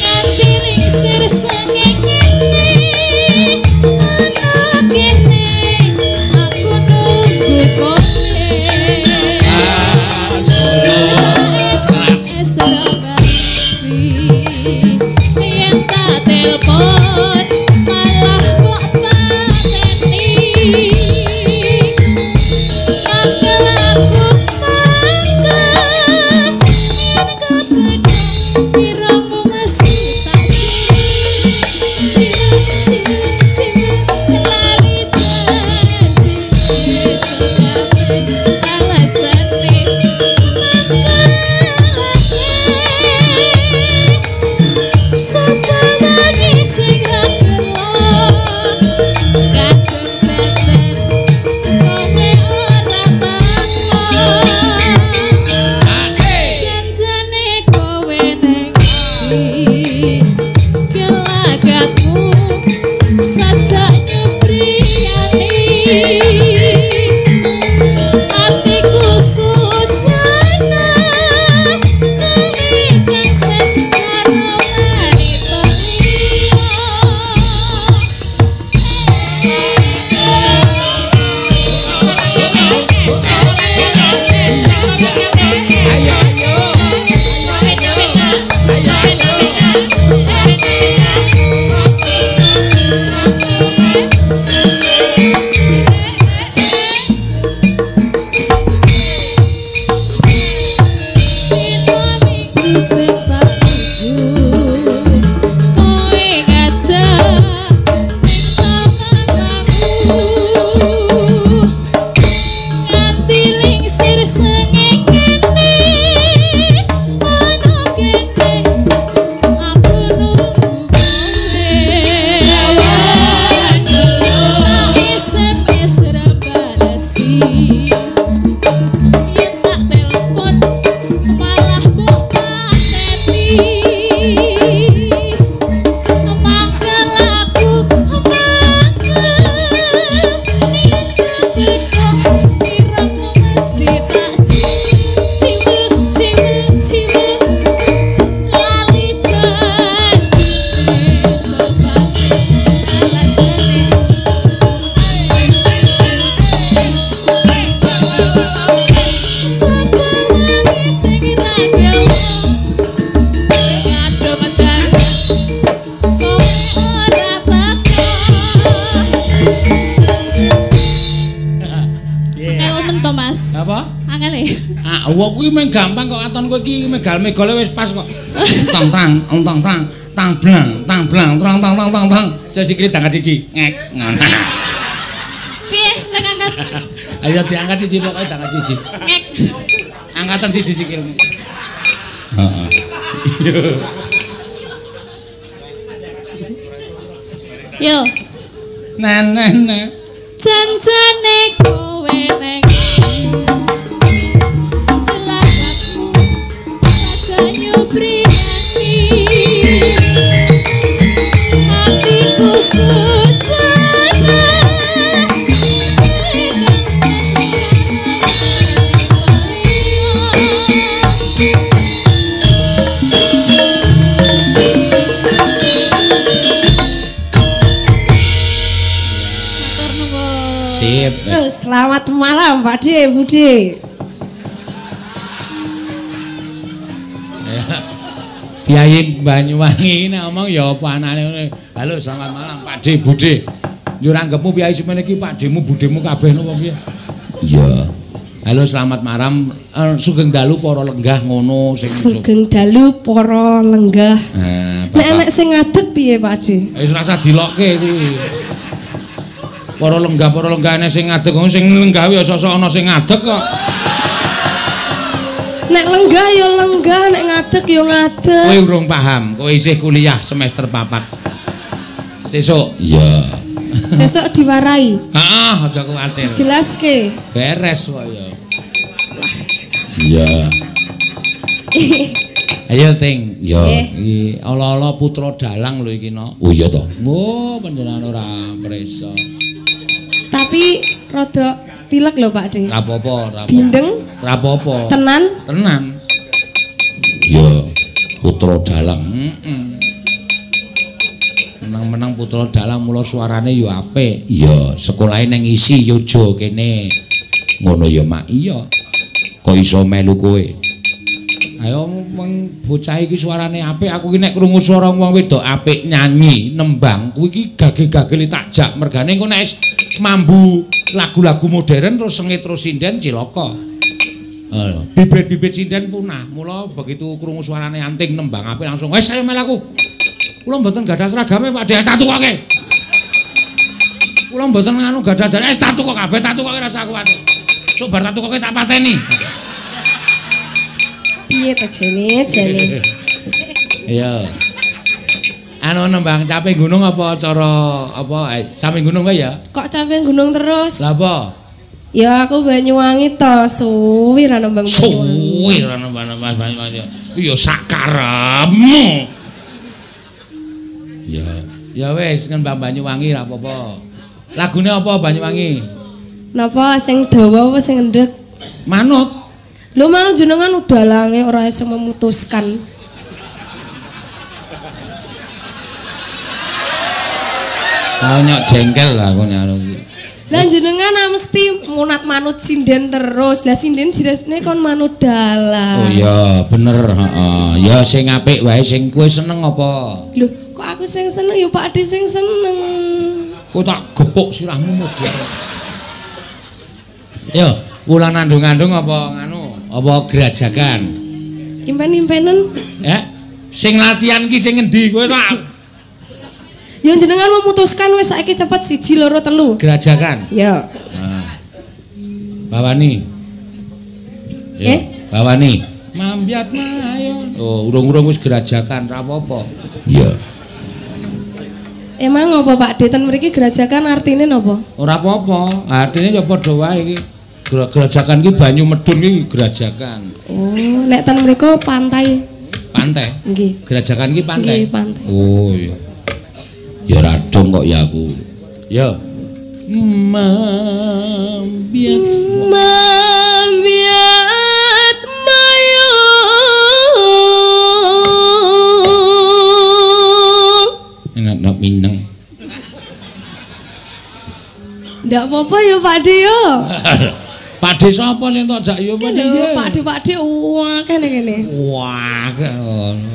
nganti lingsir sengengene ana kene aku nunggu kowe yen tak telepon malah kok pateni mangkel aku mangkel yen kabeh diramu masih tak lali janji wis kabeh alasane Sampai sing ragelo kadung beten kowe ora bakal janjane kowe ning ati gelagatmu sajak nyubriyani atiku sujana nanging sen Wah kuwi meng gampang kok aton kowe iki megal-megale wis pas kok. Tang blang, tang. Sikile diangkat siji. Ngek. Ngono. Piye lek angkat? Ayo diangkat siji pokoke diangkat siji. Ngek. Angkatan siji sikil. Heeh. Yo. Nah. Janjane kowe neng Sanyo priyani Hatiku sujana Sip. Selamat malam Pak De, Budi. Kyai Banyuwangi nek ngomong ya apa anane ngene. Halo, selamat malam Pak De, Budi. Njuranggemmu piye semene iki Pak Demu, Budemu kabeh napa piye? Iya. Halo, selamat malam. Sugeng dalu para lenggah ngono sing Sugeng dalu para lenggah. Nek anak sing ngadeg piye Pak De? Wis rasa dilokke kuwi. Para lenggah sing ngadeg sing lenggah ya sosok ana sing ngadeg kok. Nek lenggah ya lenggah, nek ngadeg ya ngadeg. Kowe urung paham, kowe isih kuliah semester 4. Sesuk. Iya. Sesuk diwarai. Heeh, aja kuwatir. Jelaske. Beres kok ya. Iya. Ayo Ting, Iya. iki ala-ala putra dalang lho iki no. Oh iya toh. Oh, panjenengan ora presa. Tapi rada pilek lho Pak De. Ora apa-apa, ora apa. Bindeng. Ora apa-apa. Tenan. Iya. Putra dalang. Menang-menang putra dalang mula suarane ya apik. Iya. Sekolahe ning isi Yojo kene. Ngono ya Mak. Iya. Kok iso melu kowe? Ayo wong bocah iki suarane apik, aku iki nek krungu swara wong wedok apik nyanyi, nembang, kuwi iki gageh-gageh takjak. Mergane engko nek mambu lagu-lagu modern terus sengit terus sinden cilaka. Bibit-bibit sinden punah. Mula begitu krungu suarane anting nembang apik langsung, "Wes ayo melaku." Kula mboten gadah seragame Pak Des tatu koke. Kula mboten nganu gadah jare tatu kok kabeh tatu koke rasa kuwatir. Sok bar tatu koke tak pateni. Piye to jene? Iya. Anu nembang caping gunung apa cara apa caping gunung kae ya? Kok caping gunung terus? Lah apa? Ya aku Banyuwangi to, suwi ra nembang Banyuwangi. Suwi ra nembang Banyuwangi. Ya sakarepmu. Ya. Ya wis nembang Banyuwangi ra apa-apa. Lagune apa Banyuwangi? Napa sing dawa apa sing endhek? Manut. Lho manut jenengan udalange ora iso memutuskan. Tau nyok jengkel lah aku nyaro iki. Lah jenengan mesti munat manut sinden terus. Lah sinden jirane kon manut dalang. Oh iya, bener, heeh. Ya sing apik wae sing kowe seneng apa? Lho, kok aku sing seneng ya Pak De sing seneng. Kok tak gepuk sirahmu model. Yo, wulan andung-andung apa nganu? Apa gerajakan? Impen-impenen. Sing latihan ki sing ngendi kowe tak? Ya jenengan memutuskan wis saiki cepet 1 2 3. Gerajakan. Ya. Nah. Bawani. Bawani. Mambiat mayon. Oh, urung-urung wis gerajakan ra apa-apa. Iya. Emang apa Pak De ten mriki gerajakan artine napa? Ora apa-apa. Artine ya padha wae iki. Gerajakan ki banyu medun ki gerajakan. Oh, nek ten mriku pantai. Pantai. Nggih. Gerajakan ki pantai. Nggih, pantai. Oh iya. Ya radong kok ya aku. Ya. Mambiat mayo. enak mineng. Ndak apa-apa ya Pak De yo. Pak De sapa sing tok jak yo Pak De? Pak De akeh ning kene. Wah,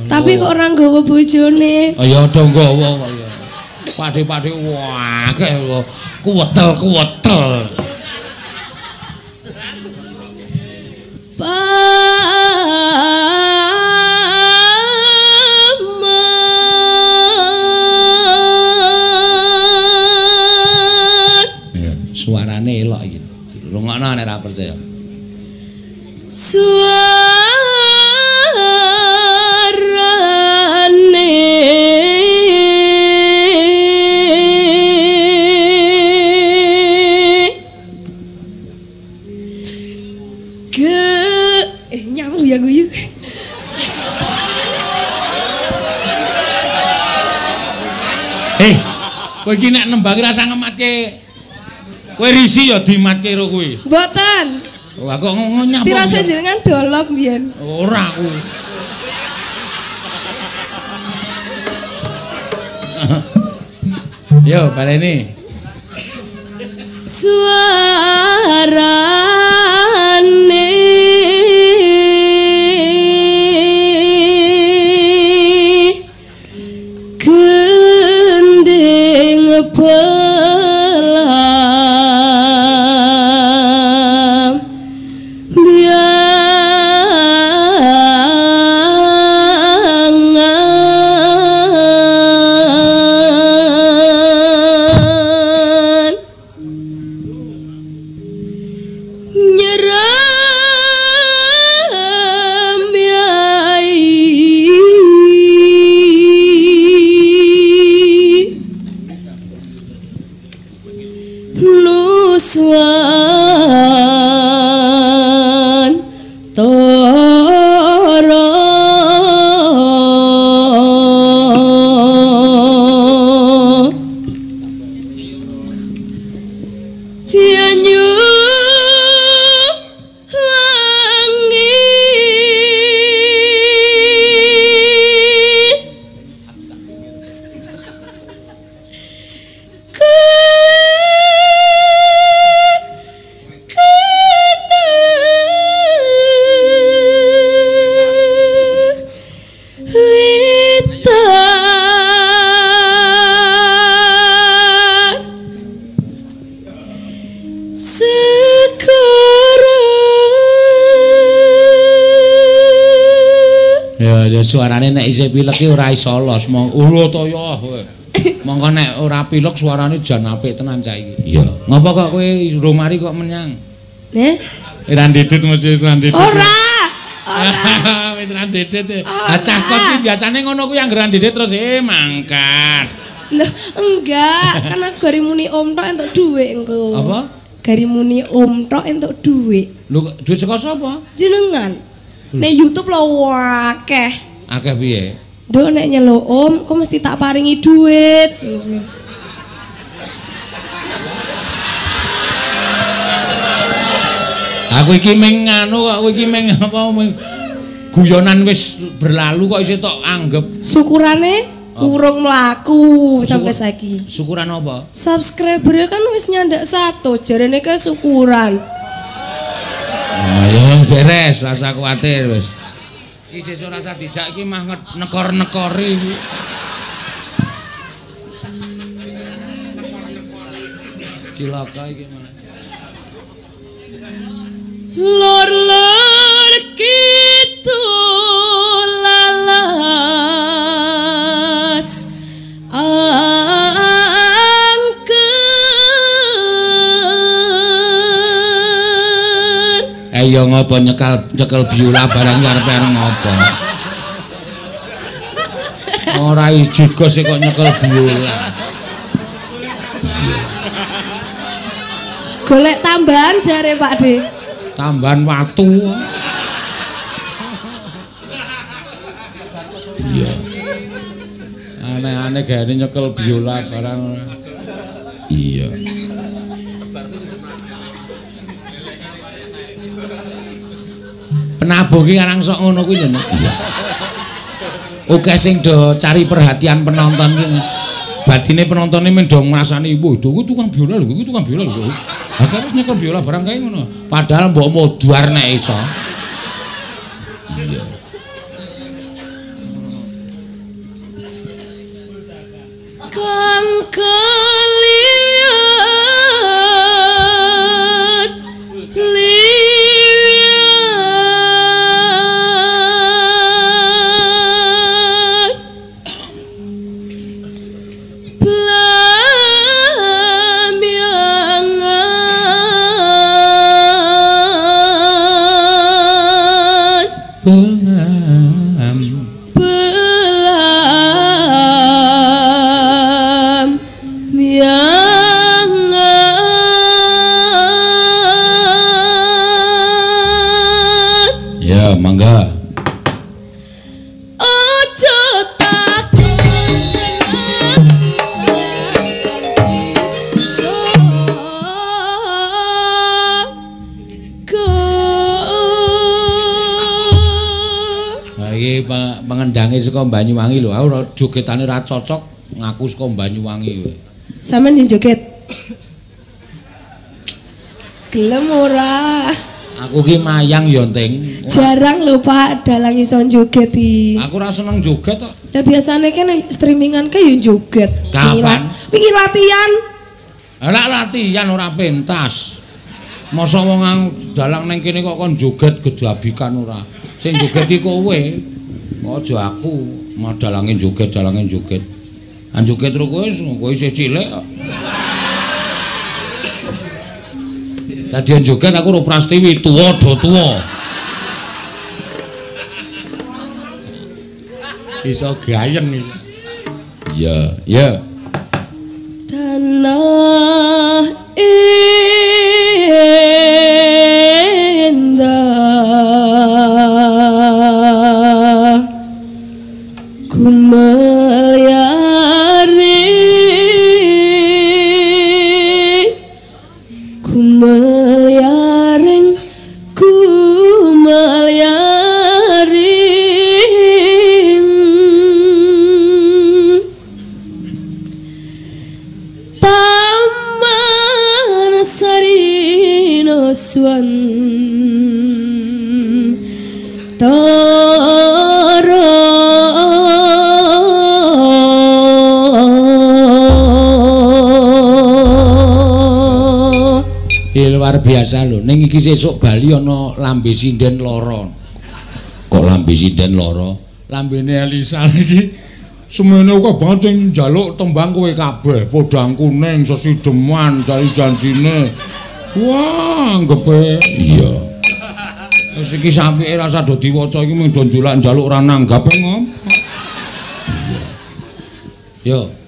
Tapi kok ora nggawa bojone. Oh ya do nggawa kok ya. Pak De wah kuwetel. Pak Kowe iki nek nembangi rasa ngematke. Kowe risi ya dimatke karo kowe. Mboten. Wah kok nyapa. Tirase jenengan dolop mbiyen. Ora aku. Yo, baleni. Suarane gending pelam biangan nyeram yai nuswan toro pianyu Ya suarane nek isih pilek ki ora iso los. Ora to ya kowe. Monggo nek ora pilek suarane jan apik tenan cah iki. Iya. Ngapa kok kowe rumari kok menyang? Neh? Iran didit mesti Iran didit. Ora. Wis Iran didit. Lah cah kos ki biasane ngono kuwi anggeran didit terus mangkat. Loh, enggak, karena gari muni om tok entuk dhuwit engko. Apa? Gari muni om tok entuk dhuwit. Lho duit saka sapa? Jenengan. Nek YouTube lho akeh. Akeh piye? Nduk nek nyeluk om, kok mesti tak paringi dhuwit. Aku iki meng anu kok, aku iki meng apa guyonan wis berlalu kok isih tok anggap. Syukurane urung mlaku sampai saiki. Syukuran apa? Subscriber kan wis nyandak 100, jarene ke syukuran. Oh, ya beres, rasa kuwatir wis. Iki sesuk rasa dijak iki mah nekor-nekori iki. Cilaka iki mah. Lor-lor kidul lalas angker. Ya ngopo nyekel biola barang karepe ngopo? Ora juga sih kok nyekel biola. Golek tambahan jare Pak De. Tambahan watu. Iya. Aneh-aneh gawe nyekel biola barang. Iya. Penabuh ki arang sok ngono kuwi lho. Iya. Oke sing do cari perhatian penonton ki. Batine penontonnya men do ngrasani, "Wah, kuwi tukang biola lho, kuwi tukang biola lho." Akhire nyekel biola barang kae ngono. Padahal mbok modar nek iso. Iya. Kang kalian lihat pelamiangan. Pelam. Pelam. saka Banyuwangi lho. Aku jogetane ra cocok ngaku saka Banyuwangi kowe. Sampeyan yang joget. Gelem ora? Aku ki mayang ya, Ting. Jarang lho Pak dalang iso joget iki. Aku ora seneng joget kok. Lah biasane kan streamingan ke yo joget. Kapan? Wingi latihan. Lah latihan ora pentas. Masa wong dalang ning kene kok kon joget gedabikan ora. Sing joget iki kowe. Aja aku, mau dalange joget. An joget terus kowe isih cilik kok. Dadian joget aku ro Prastiwi tuwa do tuwa. Iso gayen iki. Iya, ya. Tanah indah ku Taman Sarino Swan luar biasa lho. Ning iki sesuk Bali ana lambe sinden loro. Kok lambe sinden loro? Lambene Elisa iki semene kok banget sing njaluk tembang kowe kabeh. Podang kuning, sesideman, cari janjine. Wah, anggepe. Iya. Wis iki sampike rasa do diwaca iki mung do njaluk ora nanggap ngomong. Yo.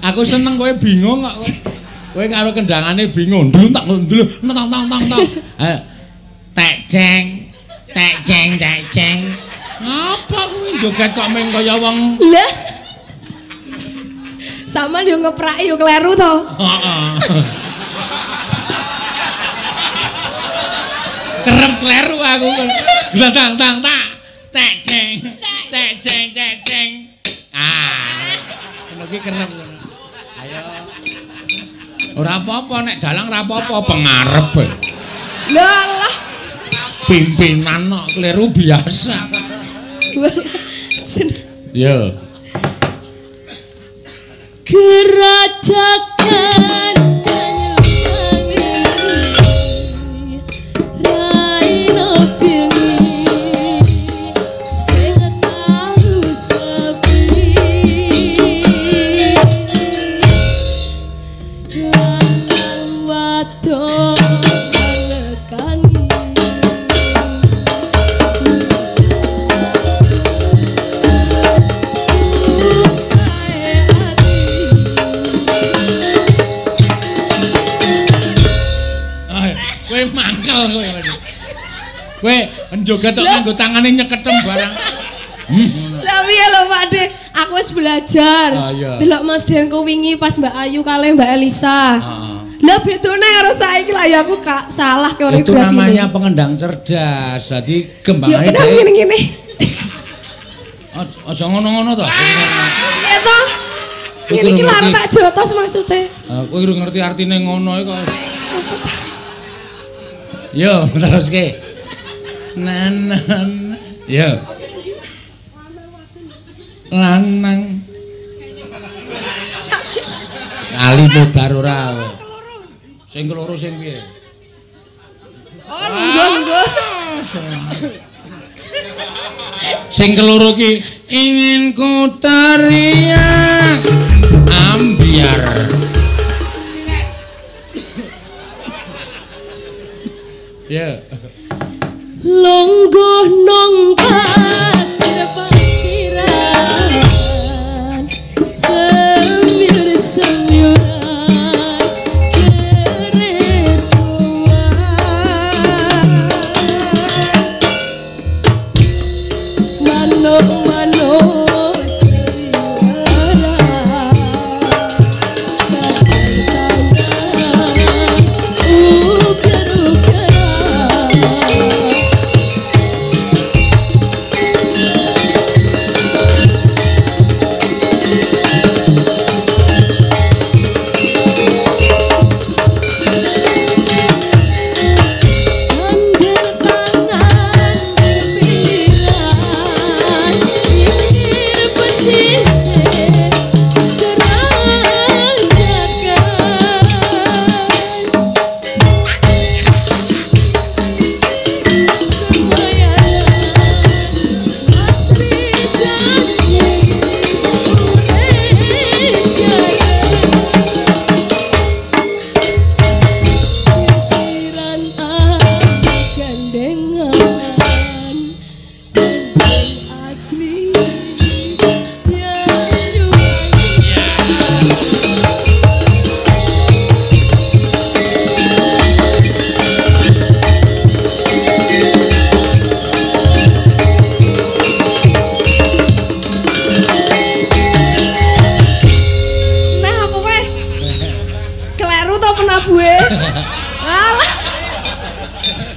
aku seneng kowe bingung kok. Kowe karo kendangane bingung. Ndlung tak ndlung tang. Tek ceng. Apa kuwi joget kok meng kaya wong. Lah. Sama yo ngepraki yo kleru to. Heeh. Kerep kleru aku. Tang. Tek ceng. Ah. Ngono ki kerep ngono. Ayo. Ora apa-apa nek dalang ora apa-apa pengarep. Lah. Pimpinan kok kleru biasa. Yo. Gerajakan Kowe njoget tok nganggo tangane nyeketem barang. Lah piye lho Pak De? Aku wis belajar. Delok Mas Denko wingi pas Mbak Ayu kalih Mbak Elisa. Lah bedone karo saiki lah ya aku salah koreografi. Itu namanya pengendang cerdas. Jadi kembangane dhewe. Ya ngene-ngene. Aja ngono-ngono to. Iya to. Ngene iki lara tak jotos maksude. Kowe ngerti artine ngono kok. Yo, teruske. Nanan. Yo. Lanang. Ali modar ora. Sing keloro sing piye? Oh, lungguh. Sing keloro ki ingin ku teriak ambiar. Ya. Longgo nong pasir pasiran semyuran keretuan mano seliwara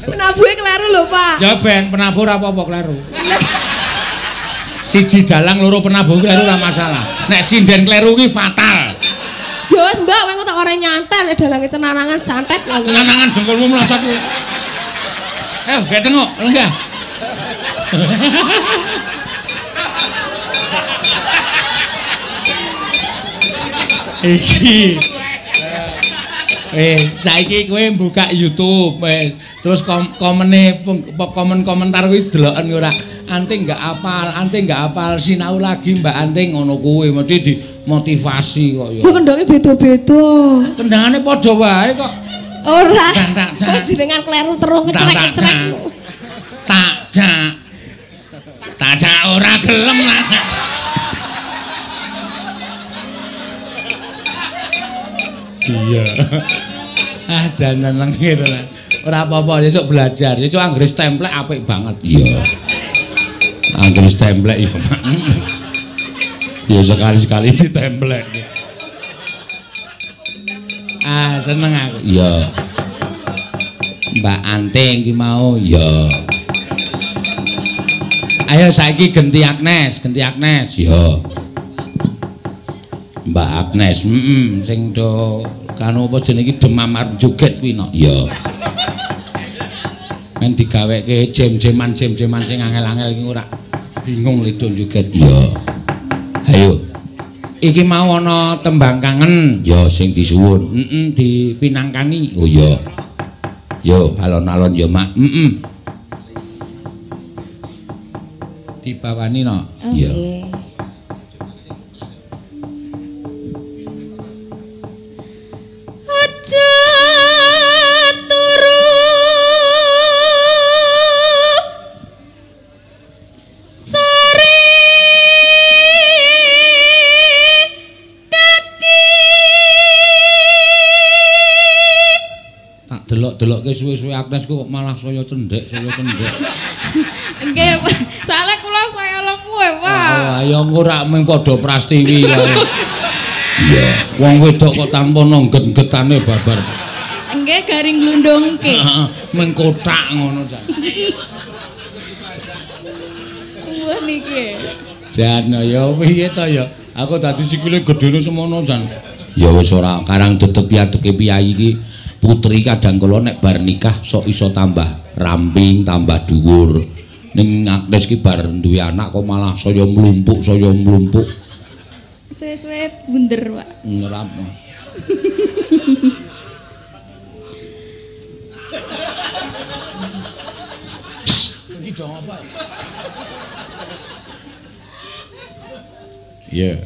Penabuhe kleru lho, Pak. Ya ben penabuh ora apa-apa kleru. Siji dalang loro penabuh kleru ora masalah. Nek sinden kleru ki fatal. Ya wis, Mbak, kowe tak ora nyantet dalange cenanangan santet lho. Cenanangan jengkolmu mlosot kuwi. Gek tengok, lenggah. Iki. Saiki kowe buka YouTube, terus komen komentar kuwi deloken ora. Anting enggak apal, sinau lagi Mbak Anting ngono kuwi, mesti dimotivasi kok ya. Kok kendhange beda-beda. Kendhangane padha wae kok. Ora. Kok jenengan kleru terus ngecerek-cerek. Tak ora gelem lah. Iya. Ah janan lengit lah. Ora apa-apa sesuk belajar. Sesuk anggere templek apik banget. Iya. Anggere templek iku. Ya sekali-sekali ditemplek. Ah seneng aku. Iya. Mbak Anting ki mau. Iya. Ayo saiki genti Agnes. Iya. Mbak Agnes, sing do kanu apa jenenge demam arep joget kuwi no. Iya. Men digaweke jam-jaman sing angel-angel iki ora bingung lido joget. Iya. Ayo. Iki mau ana tembang kangen. Ya sing disuwun. Dipinangkani. Oh iya. Yo alon-alon yo Mak. Dibawani no. Iya. Delok-delokke suwe-suwe Agnes kok malah saya cendhek. Nggih, soalnya kula saya lemu Pak. Oh, ya ora mung padha Prastiwi kae. Iya, wong wedok kok tanpa nongget-getane babar. Nggih, garing glundungke. Heeh, mung kotak ngono jan. Wah niki. Jan ya piye to ya? Aku dadi sikile gedene semono jan. Ya wis ora karang detepi adeke piyayi iki. Putri kadang kala nek bar nikah sok iso tambah ramping, tambah dhuwur. Ning Agnes ki bar duwe anak kok malah saya mlumpuk. Suwe-suwe bunder, Pak. Ngerap. Iki dong apa? Iya.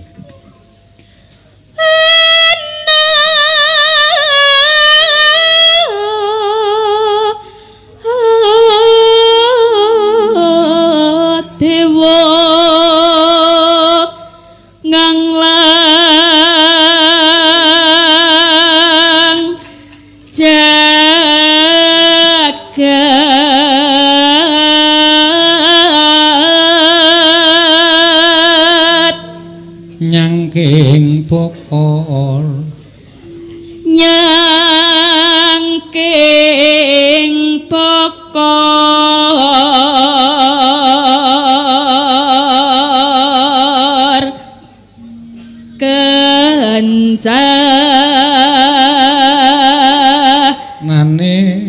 Nyangking pokol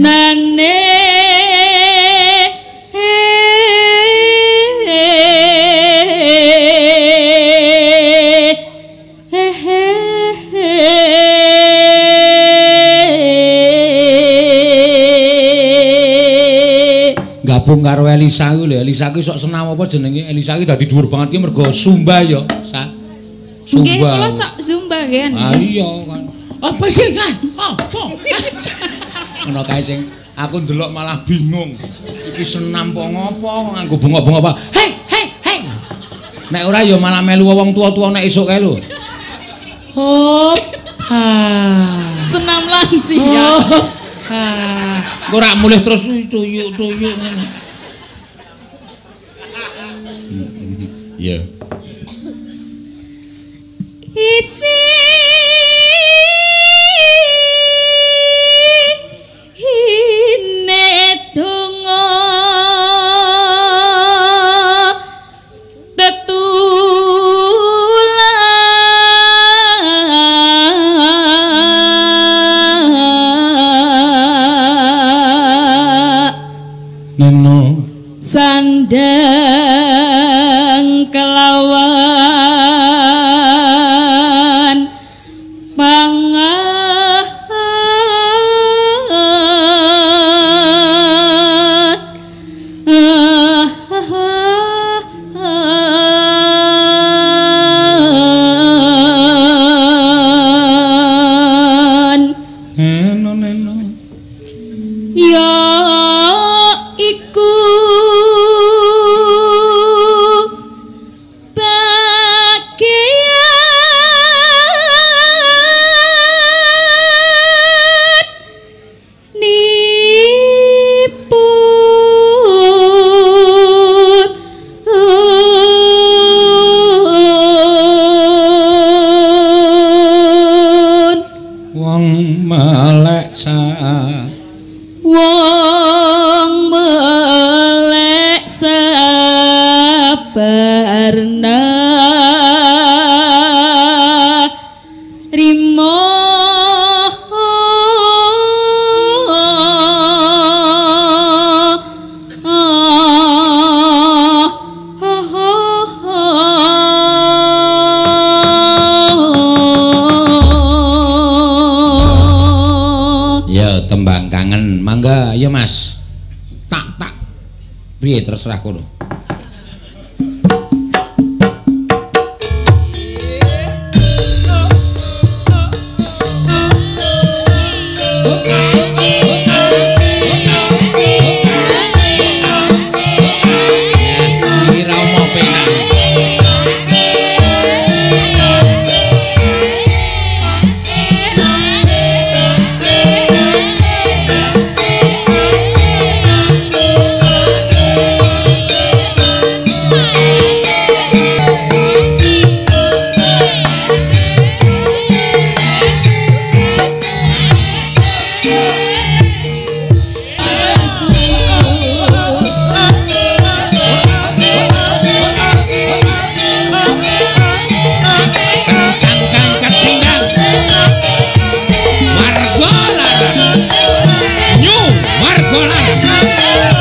nane gabung karo Elisa kuwi lho. Elisa kuwi sok senam apa jenenge? Elisa kuwi dadi dhuwur banget ki mergo Sumba ya. Sumba. Nggih, kula sok Zumba nggih. Ah iya kan. Apa sih kan? Apa? Ngono kae sing aku ndelok malah bingung. Iki senam apa ngopo nganggo bunga-bunga apa? Hei. Nek ora ya malah melu wong tua-tua nek esuk kae lho. Hop. Senam lansia. Kok ora mulih terus tuyuk-tuyuk ngene. Iya. Isi donga Neno sandang kelawan wong melek sabarna rimo tembang kangen mangga ya Mas tak piye terserah kono Margola